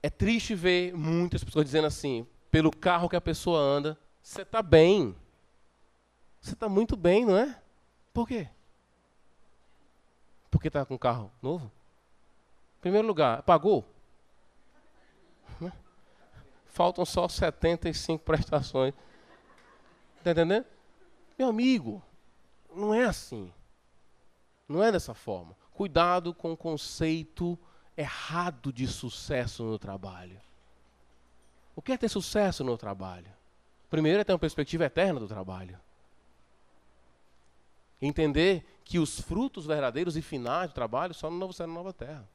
É triste ver muitas pessoas dizendo assim, pelo carro que a pessoa anda, você está bem. Você está muito bem, não é? Por quê? Porque está com um carro novo? Em primeiro lugar, pagou? Faltam só 75 prestações. Está entendendo? Meu amigo, não é assim. Não é dessa forma. Cuidado com o conceito errado de sucesso no trabalho. O que é ter sucesso no trabalho? Primeiro é ter uma perspectiva eterna do trabalho. Entender que os frutos verdadeiros e finais do trabalho só no novo céu e na nova terra.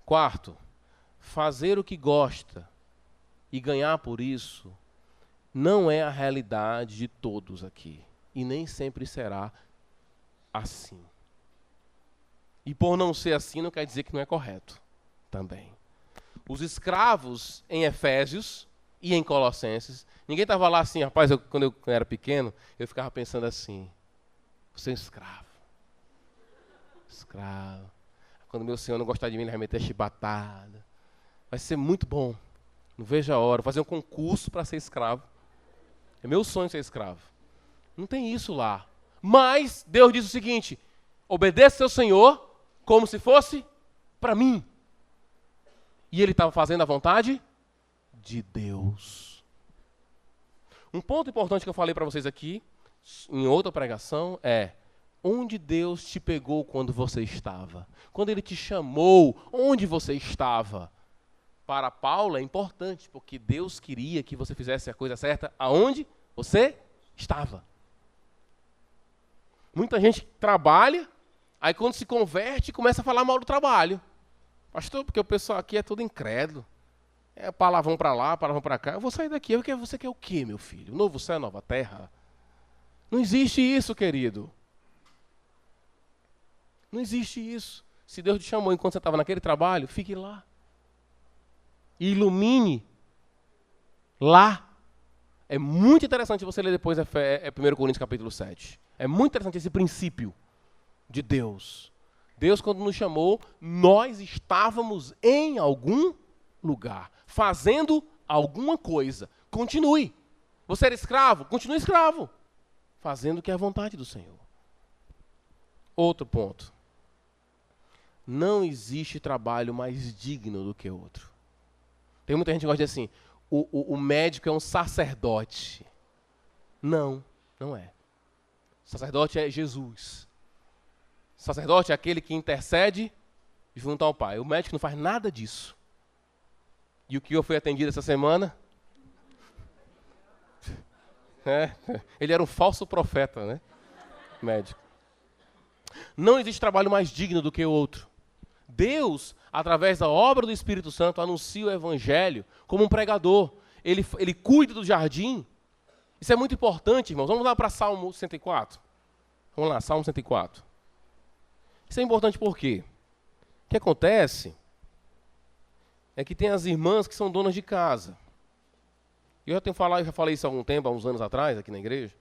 Quarto, fazer o que gosta e ganhar por isso não é a realidade de todos aqui. E nem sempre será assim. E por não ser assim, não quer dizer que não é correto também. Os escravos em Efésios e em Colossenses, ninguém estava lá assim, rapaz, quando eu era pequeno, eu ficava pensando assim, você é um escravo. Escravo. Quando meu senhor não gostar de mim, ele vai meter chibatada. Vai ser muito bom. Não vejo a hora. Vou fazer um concurso para ser escravo. É meu sonho ser escravo. Não tem isso lá. Mas Deus diz o seguinte, obedeça seu Senhor como se fosse para mim. E ele estava fazendo a vontade de Deus. Um ponto importante que eu falei para vocês aqui, em outra pregação, é onde Deus te pegou quando você estava. Quando Ele te chamou, onde você estava. Para Paulo é importante, porque Deus queria que você fizesse a coisa certa aonde você estava. Muita gente trabalha, aí quando se converte, começa a falar mal do trabalho. Pastor, porque o pessoal aqui é todo incrédulo. É palavrão para lá, palavrão para cá. Eu vou sair daqui. Você quer o quê, meu filho? Novo céu, nova terra? Não existe isso, querido. Não existe isso. Se Deus te chamou enquanto você estava naquele trabalho, fique lá. E ilumine lá. É muito interessante você ler depois 1 Coríntios capítulo 7. É muito interessante esse princípio de Deus. Deus, quando nos chamou, nós estávamos em algum lugar, fazendo alguma coisa. Continue. Você era escravo? Continue escravo. Fazendo o que é a vontade do Senhor. Outro ponto. Não existe trabalho mais digno do que outro. Tem muita gente que gosta de dizer assim, o médico é um sacerdote. Não, não é. Sacerdote é Jesus. Sacerdote é aquele que intercede junto ao Pai. O médico não faz nada disso. E o que eu fui atendido essa semana? Ele era um falso profeta, né? Médico. Não existe trabalho mais digno do que o outro. Deus, através da obra do Espírito Santo, anuncia o Evangelho como um pregador. Ele cuida do jardim. Isso é muito importante, irmãos. Vamos lá para Salmo 104. Vamos lá, Salmo 104. Isso é importante por quê? O que acontece é que tem as irmãs que são donas de casa. Eu já falei isso há algum tempo, há uns anos atrás, aqui na igreja,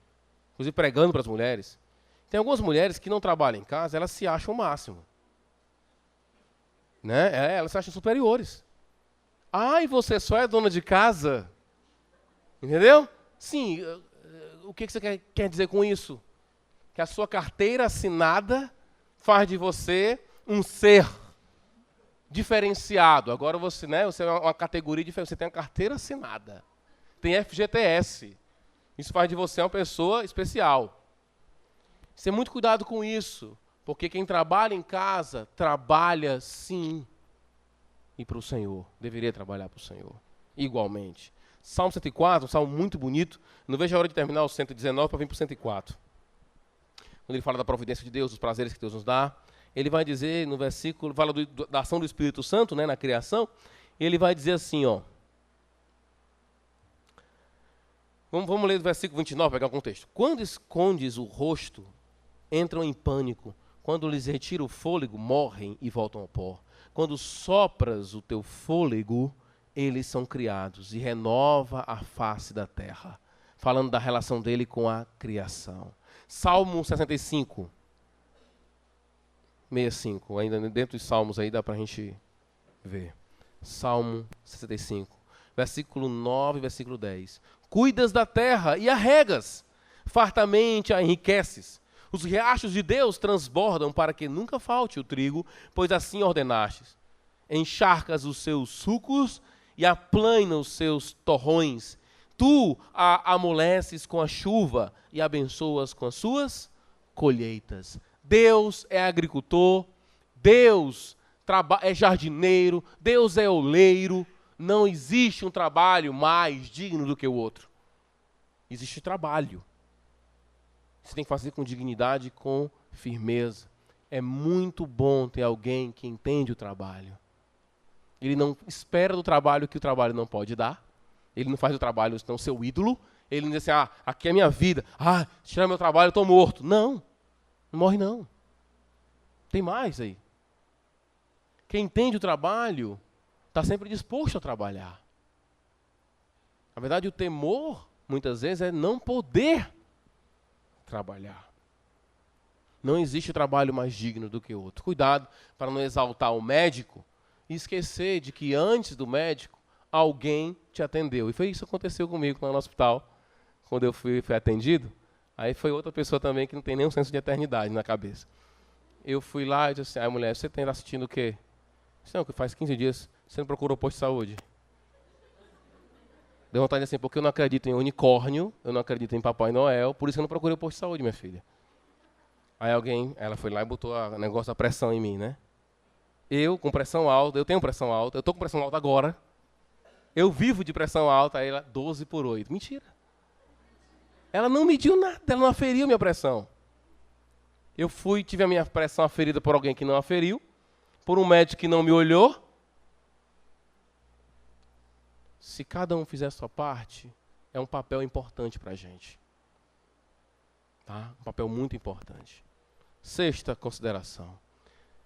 inclusive pregando para as mulheres. Tem algumas mulheres que não trabalham em casa, elas se acham o máximo. Né? Elas se acham superiores. E você só é dona de casa? Entendeu? Sim, o que você quer dizer com isso? Que a sua carteira assinada faz de você um ser diferenciado. Agora você é uma categoria diferente, você tem a carteira assinada. Tem FGTS. Isso faz de você uma pessoa especial. Você tem muito cuidado com isso, porque quem trabalha em casa, trabalha sim. E para o Senhor. Deveria trabalhar para o Senhor. Igualmente. Salmo 104, um salmo muito bonito. Não vejo a hora de terminar o 119 para vir para o 104. Quando ele fala da providência de Deus, dos prazeres que Deus nos dá, ele vai dizer no versículo, fala da ação do Espírito Santo, né, na criação, ele vai dizer assim, ó. Vamos ler do versículo 29, pegar o contexto. Quando escondes o rosto, entram em pânico. Quando lhes retira o fôlego, morrem e voltam ao pó. Quando sopras o teu fôlego, eles são criados e renova a face da terra. Falando da relação dele com a criação. Salmo 65. 65. Ainda dentro dos salmos aí dá para a gente ver. Salmo 65. Versículo 9 e versículo 10. Cuidas da terra e a regas, fartamente a enriqueces. Os riachos de Deus transbordam para que nunca falte o trigo, pois assim ordenastes. Encharcas os seus sucos e aplana os seus torrões. Tu a amoleces com a chuva e abençoas com as suas colheitas. Deus é agricultor, Deus é jardineiro, Deus é oleiro. Não existe um trabalho mais digno do que o outro. Existe trabalho. Você tem que fazer com dignidade e com firmeza. É muito bom ter alguém que entende o trabalho. Ele não espera do trabalho que o trabalho não pode dar. Ele não faz o trabalho não seu ídolo. Ele não diz assim, aqui é a minha vida. Se tirar meu trabalho, eu estou morto. Não, não morre não. Tem mais aí. Quem entende o trabalho está sempre disposto a trabalhar. Na verdade, o temor, muitas vezes, é não poder trabalhar. Não existe trabalho mais digno do que outro. Cuidado para não exaltar o médico e esquecer de que antes do médico, alguém te atendeu. E foi isso que aconteceu comigo lá no hospital, quando eu fui atendido. Aí foi outra pessoa também que não tem nenhum senso de eternidade na cabeça. Eu fui lá e disse assim, mulher, você está assistindo o quê? Disse, não, que faz 15 dias você não procurou posto de saúde. Deu vontade assim, porque eu não acredito em unicórnio, eu não acredito em Papai Noel, por isso eu não procurei o posto de saúde, minha filha. Aí ela foi lá e botou o negócio da pressão em mim, né? Eu, com pressão alta, eu tenho pressão alta, eu estou com pressão alta agora. Eu vivo de pressão alta, aí ela, 12/8. Mentira. Ela não mediu nada, ela não aferiu minha pressão. Eu tive a minha pressão aferida por alguém que não aferiu, por um médico que não me olhou. Se cada um fizer a sua parte, é um papel importante para a gente. Tá? Um papel muito importante. Sexta consideração.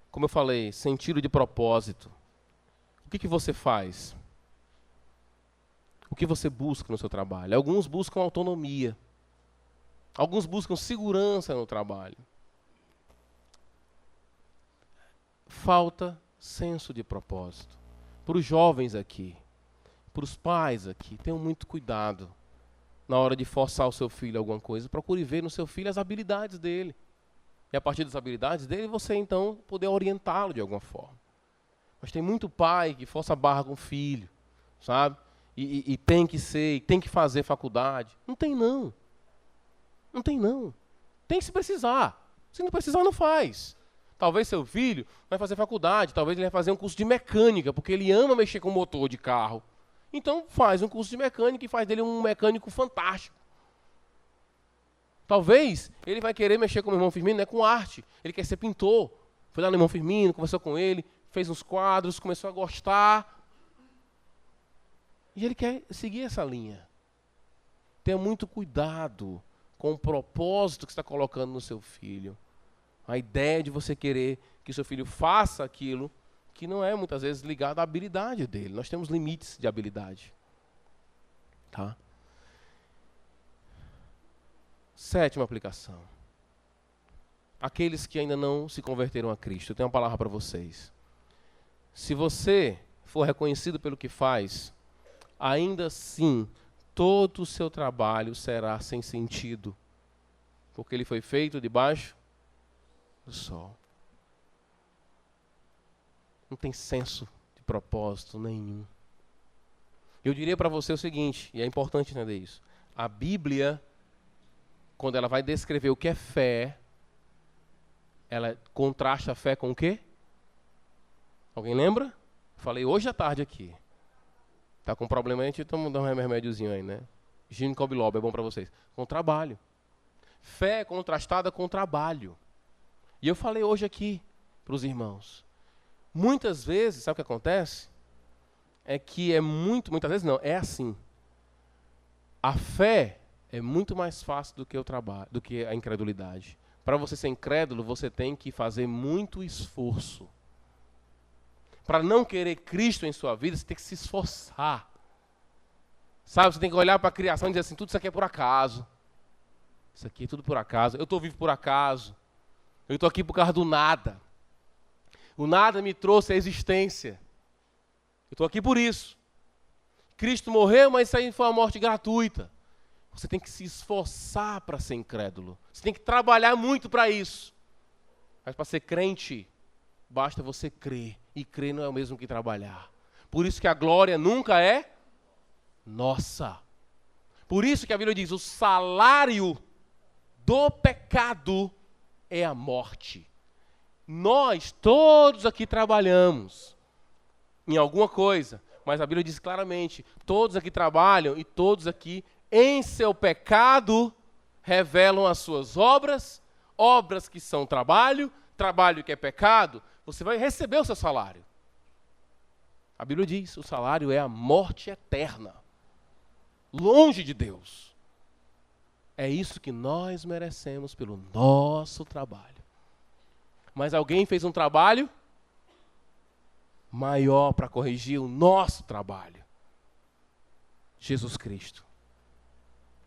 Como eu falei, sentido de propósito. O que você faz? O que você busca no seu trabalho? Alguns buscam autonomia. Alguns buscam segurança no trabalho. Falta senso de propósito. Para os jovens aqui, para os pais aqui, tenham muito cuidado na hora de forçar o seu filho a alguma coisa. Procure ver no seu filho as habilidades dele. E a partir das habilidades dele, você então poder orientá-lo de alguma forma. Mas tem muito pai que força a barra com o filho, sabe? E tem que ser, e tem que fazer faculdade. Não tem não. Não tem não. Tem se precisar. Se não precisar, não faz. Talvez seu filho vai fazer faculdade, talvez ele vai fazer um curso de mecânica, porque ele ama mexer com motor de carro. Então faz um curso de mecânica e faz dele um mecânico fantástico. Talvez ele vai querer mexer com o irmão Firmino, né, com arte. Ele quer ser pintor. Foi lá no irmão Firmino, conversou com ele, fez uns quadros, começou a gostar. E ele quer seguir essa linha. Tenha muito cuidado com o propósito que você está colocando no seu filho. A ideia de você querer que o seu filho faça aquilo que não é muitas vezes ligado à habilidade dele. Nós temos limites de habilidade. Tá? Sétima aplicação. Aqueles que ainda não se converteram a Cristo. Eu tenho uma palavra para vocês. Se você for reconhecido pelo que faz, ainda assim, todo o seu trabalho será sem sentido. Porque ele foi feito debaixo do sol. Não tem senso de propósito nenhum. Eu diria para você o seguinte, e é importante entender isso. A Bíblia, quando ela vai descrever o que é fé, ela contrasta a fé com o quê? Alguém lembra? Falei hoje à tarde aqui. Tá com problema aí, então dá um remédiozinho aí, né? Ginkgo biloba é bom para vocês. Com trabalho. Fé é contrastada com trabalho. E eu falei hoje aqui para os irmãos. Muitas vezes, sabe o que acontece? É que muitas vezes não, é assim. A fé é muito mais fácil do que o trabalho, do que a incredulidade. Para você ser incrédulo, você tem que fazer muito esforço. Para não querer Cristo em sua vida, você tem que se esforçar. Sabe, você tem que olhar para a criação e dizer assim, tudo isso aqui é por acaso. Isso aqui é tudo por acaso. Eu estou vivo por acaso. Eu estou aqui por causa do nada. O nada me trouxe a existência. Eu estou aqui por isso. Cristo morreu, mas isso aí foi uma morte gratuita. Você tem que se esforçar para ser incrédulo. Você tem que trabalhar muito para isso. Mas para ser crente, basta você crer. E crer não é o mesmo que trabalhar. Por isso que a glória nunca é nossa. Por isso que a Bíblia diz, o salário do pecado é a morte. Nós todos aqui trabalhamos em alguma coisa, mas a Bíblia diz claramente, todos aqui trabalham e todos aqui em seu pecado revelam as suas obras, obras que são trabalho, trabalho que é pecado, você vai receber o seu salário. A Bíblia diz, o salário é a morte eterna, longe de Deus. É isso que nós merecemos pelo nosso trabalho. Mas alguém fez um trabalho maior para corrigir o nosso trabalho. Jesus Cristo.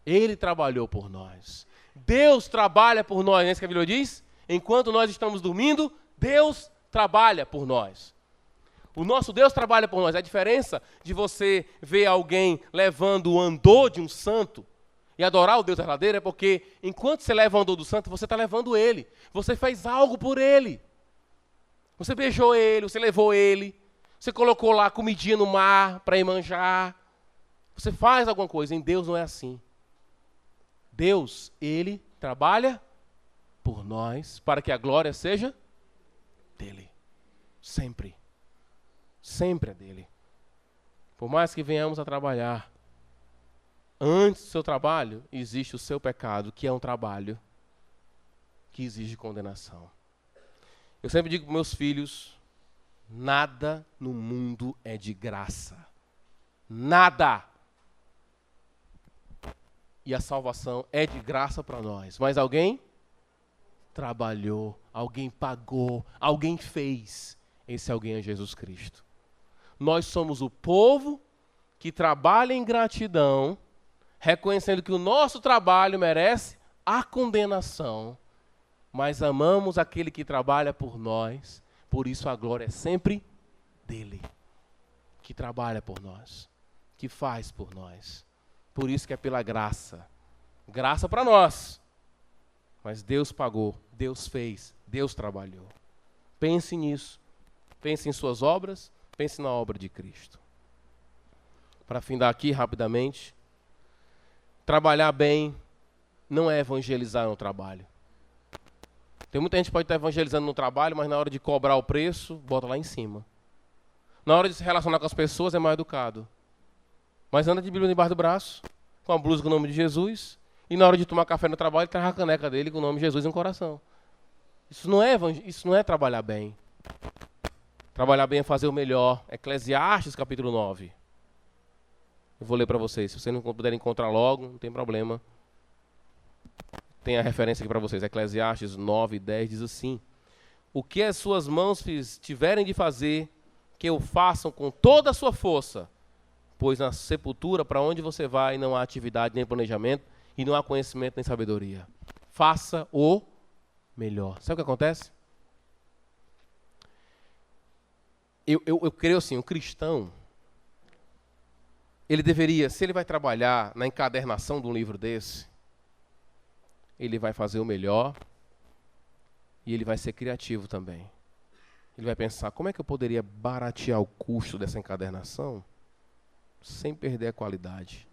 Ele trabalhou por nós. Deus trabalha por nós, não é isso que a Bíblia diz? Enquanto nós estamos dormindo, Deus trabalha por nós. O nosso Deus trabalha por nós. A diferença de você ver alguém levando o andor de um santo e adorar o Deus verdadeiro é porque enquanto você leva o andor do santo, você está levando ele. Você fez algo por ele. Você beijou ele, você levou ele. Você colocou lá comidinha no mar para ir manjar. Você faz alguma coisa. Em Deus não é assim. Deus, ele trabalha por nós para que a glória seja dele. Sempre. Sempre é dele. Por mais que venhamos a trabalhar, antes do seu trabalho, existe o seu pecado, que é um trabalho que exige condenação. Eu sempre digo para meus filhos, nada no mundo é de graça. Nada. e a salvação é de graça para nós. Mas alguém trabalhou, alguém pagou, alguém fez. Esse alguém é Jesus Cristo. Nós somos o povo que trabalha em gratidão, reconhecendo que o nosso trabalho merece a condenação, mas amamos aquele que trabalha por nós, por isso a glória é sempre dele, que trabalha por nós, que faz por nós. Por isso que é pela graça. Graça para nós. Mas Deus pagou, Deus fez, Deus trabalhou. Pense nisso. Pense em suas obras, pense na obra de Cristo. Para findar aqui rapidamente, trabalhar bem não é evangelizar no trabalho. Tem muita gente que pode estar evangelizando no trabalho, mas na hora de cobrar o preço, bota lá em cima. Na hora de se relacionar com as pessoas, é mal educado. Mas anda de Bíblia debaixo do braço, com a blusa com o nome de Jesus, e na hora de tomar café no trabalho, ele traz a caneca dele com o nome de Jesus no coração. Isso não é trabalhar bem. Trabalhar bem é fazer o melhor. Eclesiastes, capítulo 9. Eu vou ler para vocês. Se vocês não puderem encontrar logo, não tem problema. Tem a referência aqui para vocês. Eclesiastes 9, 10 diz assim: o que as suas mãos tiverem de fazer, que o façam com toda a sua força, pois na sepultura, para onde você vai, não há atividade nem planejamento, e não há conhecimento nem sabedoria. Faça o melhor. Sabe o que acontece? Eu creio assim, o cristão, ele deveria, se ele vai trabalhar na encadernação de um livro desse, ele vai fazer o melhor e ele vai ser criativo também. Ele vai pensar, como é que eu poderia baratear o custo dessa encadernação sem perder a qualidade?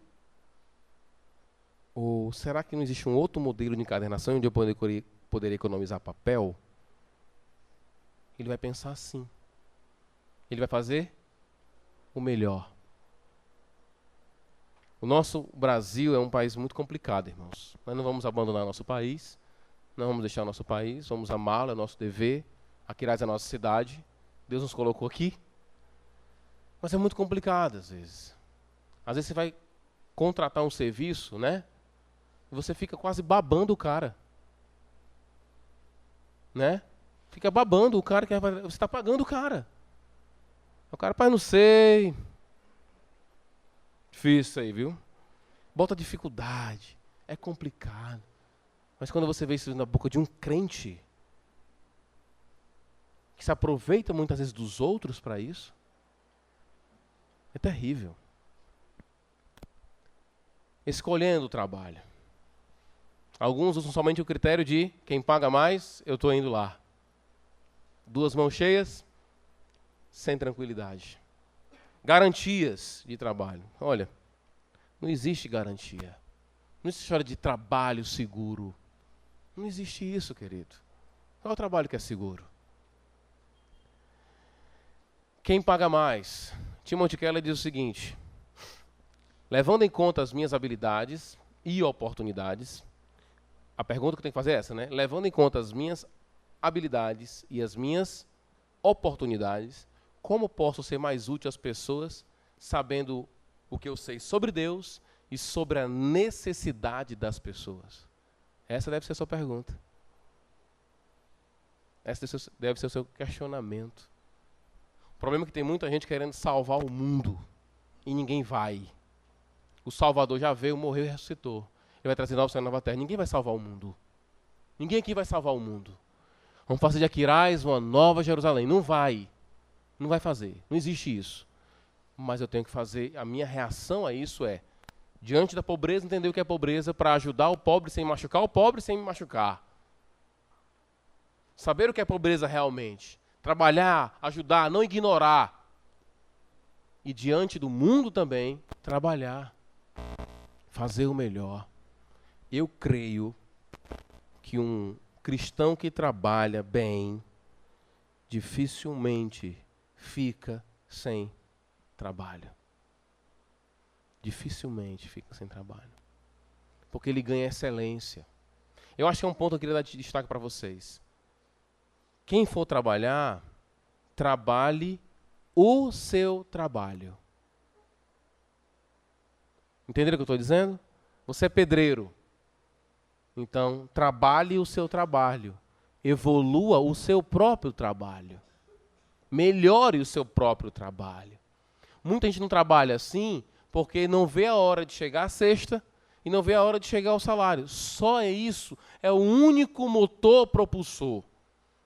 Ou será que não existe um outro modelo de encadernação onde eu poderia economizar papel? Ele vai pensar assim. Ele vai fazer o melhor. O nosso Brasil é um país muito complicado, irmãos. Nós não vamos abandonar nosso país, não vamos deixar nosso país, vamos amá-lo, é nosso dever. Aquiraz é a nossa cidade, Deus nos colocou aqui. Mas é muito complicado às vezes. Às vezes você vai contratar um serviço, né? E você fica quase babando o cara. Né? Fica babando o cara, você está pagando o cara. O cara, pai, não sei. Difícil isso aí, viu? Bota dificuldade. É complicado. Mas quando você vê isso na boca de um crente, que se aproveita muitas vezes dos outros para isso, é terrível. Escolhendo o trabalho. Alguns usam somente o critério de quem paga mais, eu estou indo lá. Duas mãos cheias, sem tranquilidade. Garantias de trabalho. Olha, não existe garantia. Não existe história de trabalho seguro. Não existe isso, querido. Qual é o trabalho que é seguro? Quem paga mais? Timothy Keller diz o seguinte: levando em conta as minhas habilidades e oportunidades, a pergunta que eu tenho que fazer é essa, né? Levando em conta as minhas habilidades e as minhas oportunidades, como posso ser mais útil às pessoas, sabendo o que eu sei sobre Deus e sobre a necessidade das pessoas? Essa deve ser a sua pergunta. Essa deve ser o seu questionamento. O problema é que tem muita gente querendo salvar o mundo e ninguém vai. O Salvador já veio, morreu e ressuscitou. Ele vai trazer novos céus e nova terra. Ninguém vai salvar o mundo. Ninguém aqui vai salvar o mundo. Vamos fazer de Aquiraz uma nova Jerusalém. Não vai. Não vai fazer. Não existe isso. Mas eu tenho que fazer, a minha reação a isso é, diante da pobreza, entender o que é pobreza para ajudar o pobre sem machucar o pobre sem me machucar. Saber o que é pobreza realmente. Trabalhar, ajudar, não ignorar. E diante do mundo também, trabalhar. Fazer o melhor. Eu creio que um cristão que trabalha bem, dificilmente fica sem trabalho. Dificilmente fica sem trabalho. Porque ele ganha excelência. Eu acho que é um ponto que eu queria dar de destaque para vocês. Quem for trabalhar, trabalhe o seu trabalho. Entenderam o que eu estou dizendo? Você é pedreiro. Então, trabalhe o seu trabalho. Evolua o seu próprio trabalho. Melhore o seu próprio trabalho. Muita gente não trabalha assim porque não vê a hora de chegar a sexta e não vê a hora de chegar ao salário. Só é isso. É o único motor propulsor.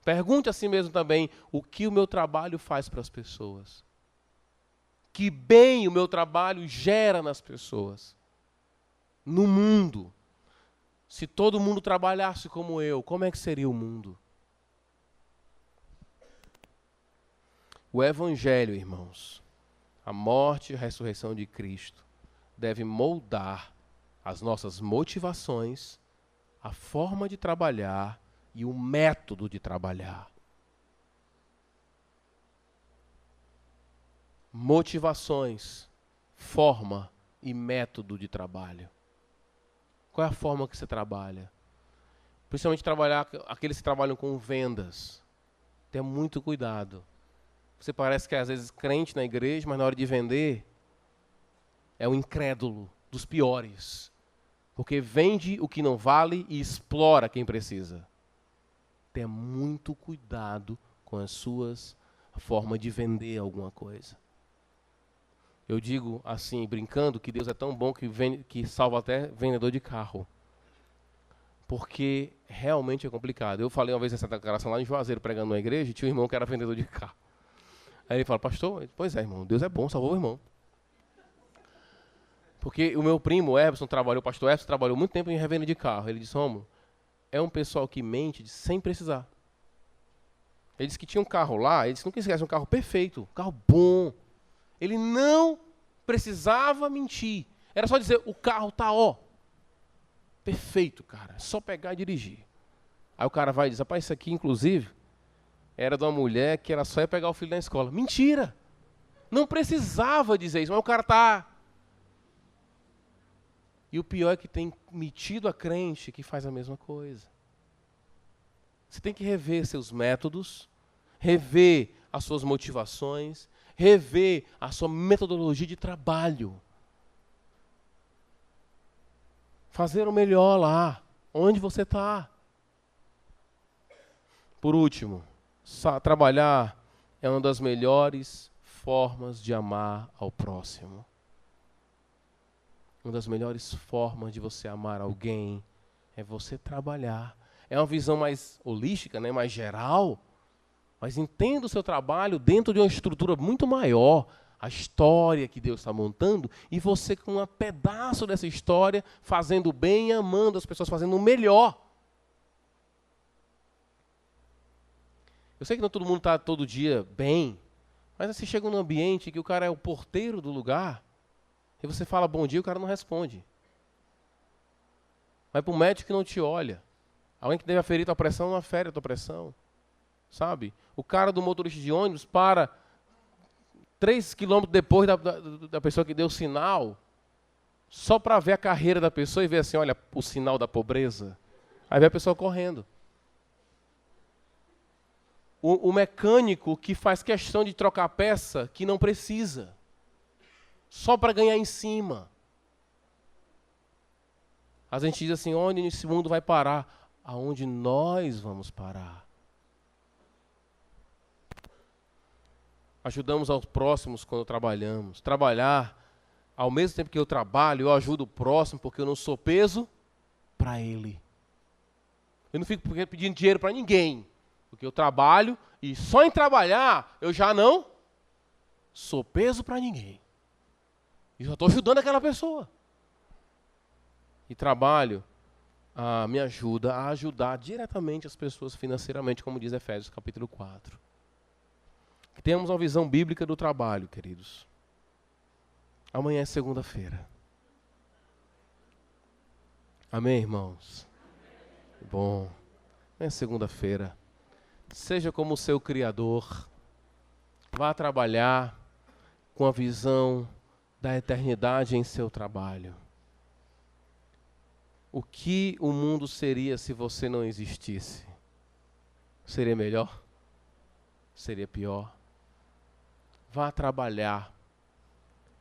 Pergunte a si mesmo também o que o meu trabalho faz para as pessoas. Que bem o meu trabalho gera nas pessoas. No mundo. Se todo mundo trabalhasse como eu, como é que seria o mundo? O Evangelho, irmãos, a morte e a ressurreição de Cristo, deve moldar as nossas motivações, a forma de trabalhar e o método de trabalhar. Motivações, forma e método de trabalho. Qual é a forma que você trabalha? Principalmente aqueles que trabalham com vendas. Tenha muito cuidado. Você parece que é às vezes crente na igreja, mas na hora de vender é um incrédulo dos piores. Porque vende o que não vale e explora quem precisa. Tenha muito cuidado com as suas formas de vender alguma coisa. Eu digo assim, brincando, que Deus é tão bom que salva até vendedor de carro. Porque realmente é complicado. Eu falei uma vez essa declaração lá em Juazeiro, pregando numa igreja, e tinha um irmão que era vendedor de carro. Aí ele fala, pastor, pois é, irmão, Deus é bom, salvou o irmão. Porque o meu primo, o pastor Everson, trabalhou muito tempo em revenda de carro. Ele disse, Romulo, é um pessoal que mente sem precisar. Ele disse que tinha um carro lá, ele disse que nunca esquece, um carro perfeito, um carro bom. Ele não precisava mentir. Era só dizer, o carro tá perfeito, cara. É só pegar e dirigir. Aí o cara vai e diz, rapaz, isso aqui, inclusive, era de uma mulher que ela só ia pegar o filho na escola. Mentira! Não precisava dizer isso, mas o cara tá... E o pior é que tem metido a crente que faz a mesma coisa. Você tem que rever seus métodos, rever as suas motivações, rever a sua metodologia de trabalho. Fazer o melhor lá, onde você está. Por último, trabalhar é uma das melhores formas de amar ao próximo. Uma das melhores formas de você amar alguém é você trabalhar. É uma visão mais holística, né, mais geral, mas entenda o seu trabalho dentro de uma estrutura muito maior, a história que Deus está montando, e você com um pedaço dessa história, fazendo bem, amando as pessoas, fazendo o melhor. Eu sei que não todo mundo está todo dia bem, mas você chega num ambiente que o cara é o porteiro do lugar, e você fala bom dia, o cara não responde. Vai para o médico que não te olha. Alguém que deve aferir tua pressão não afere a tua pressão. Sabe? O cara do motorista de ônibus para 3 quilômetros depois da pessoa que deu o sinal, só para ver a carreira da pessoa e ver assim, olha, o sinal da pobreza. Aí vê a pessoa correndo. O mecânico que faz questão de trocar peça que não precisa. Só para ganhar em cima. A gente diz assim, onde esse mundo vai parar? Aonde nós vamos parar? Ajudamos aos próximos quando trabalhamos. Trabalhar, ao mesmo tempo que eu trabalho, eu ajudo o próximo porque eu não sou peso para ele. Eu não fico pedindo dinheiro para ninguém. Porque eu trabalho e só em trabalhar eu já não sou peso para ninguém. E só estou ajudando aquela pessoa. E trabalho me ajuda a ajudar diretamente as pessoas financeiramente, como diz Efésios capítulo 4. Que tenhamos uma visão bíblica do trabalho, queridos. Amanhã é segunda-feira. Amém, irmãos? Bom, amanhã é segunda-feira. Seja como o seu Criador. Vá trabalhar com a visão da eternidade em seu trabalho. O que o mundo seria se você não existisse? Seria melhor? Seria pior? Vá trabalhar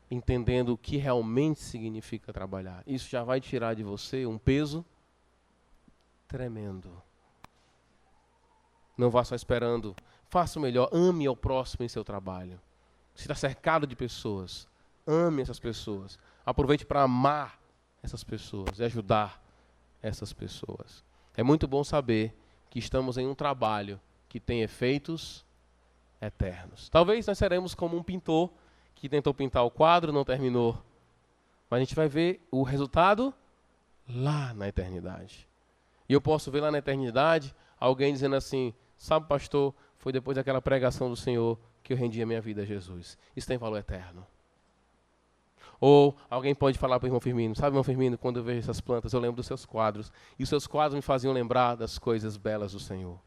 entendendo o que realmente significa trabalhar. Isso já vai tirar de você um peso tremendo. Não vá só esperando. Faça o melhor. Ame ao próximo em seu trabalho. Você está cercado de pessoas. Ame essas pessoas. Aproveite para amar essas pessoas e ajudar essas pessoas. É muito bom saber que estamos em um trabalho que tem efeitos eternos. Talvez nós seremos como um pintor que tentou pintar o quadro, não terminou. Mas a gente vai ver o resultado lá na eternidade. E eu posso ver lá na eternidade alguém dizendo assim: sabe, pastor, foi depois daquela pregação do Senhor que eu rendi a minha vida a Jesus. Isso tem valor eterno. Ou alguém pode falar para o irmão Firmino: sabe, irmão Firmino, quando eu vejo essas plantas, eu lembro dos seus quadros. E os seus quadros me faziam lembrar das coisas belas do Senhor.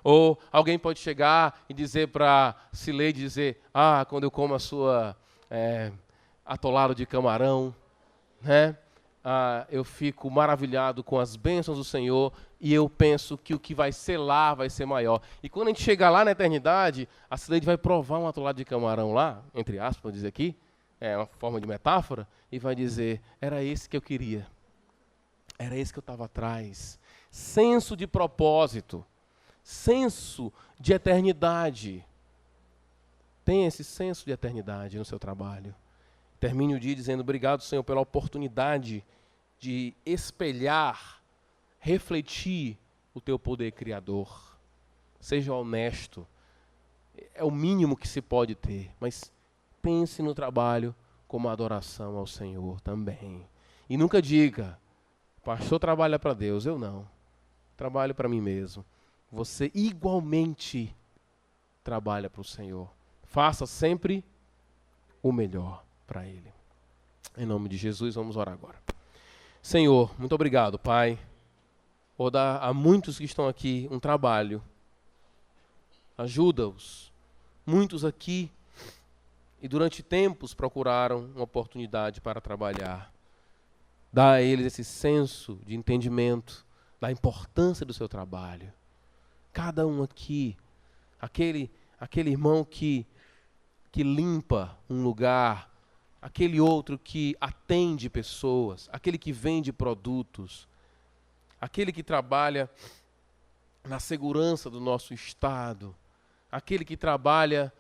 Ou alguém pode chegar e dizer para Cileide, quando eu como a sua atolado de camarão, né? Eu fico maravilhado com as bênçãos do Senhor e eu penso que o que vai ser lá vai ser maior. E quando a gente chegar lá na eternidade, a Cileide vai provar um atolado de camarão lá, entre aspas, vou dizer aqui, é uma forma de metáfora, e vai dizer: era esse que eu queria, era esse que eu estava atrás. Senso de propósito, senso de eternidade. Tenha esse senso de eternidade no seu trabalho. Termine o dia dizendo: obrigado, Senhor, pela oportunidade de espelhar, refletir o teu poder criador. Seja honesto. É o mínimo que se pode ter, mas pense no trabalho como adoração ao Senhor também. E nunca diga: pastor trabalha para Deus. Eu não. Trabalho para mim mesmo. Você igualmente trabalha para o Senhor. Faça sempre o melhor para Ele. Em nome de Jesus, vamos orar agora. Senhor, muito obrigado, Pai, por dar a muitos que estão aqui um trabalho. Ajuda-os. Muitos aqui, e durante tempos procuraram uma oportunidade para trabalhar. Dá a eles esse senso de entendimento da importância do seu trabalho. Cada um aqui, aquele irmão que limpa um lugar, aquele outro que atende pessoas, aquele que vende produtos, aquele que trabalha na segurança do nosso Estado, aquele que trabalha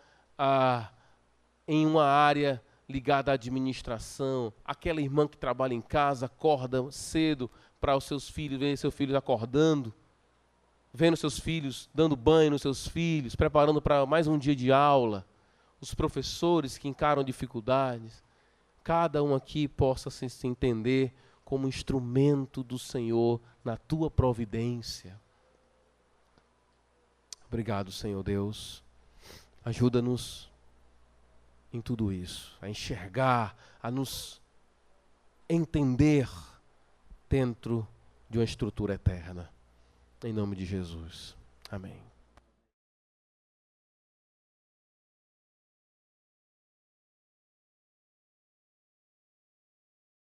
em uma área ligada à administração, aquela irmã que trabalha em casa, acorda cedo para os seus filhos, ver seus filhos acordando, vendo seus filhos, dando banho nos seus filhos, preparando para mais um dia de aula, os professores que encaram dificuldades. Cada um aqui possa se entender como instrumento do Senhor na tua providência. Obrigado, Senhor Deus. Ajuda-nos em tudo isso, a enxergar, a nos entender dentro de uma estrutura eterna. Em nome de Jesus. Amém.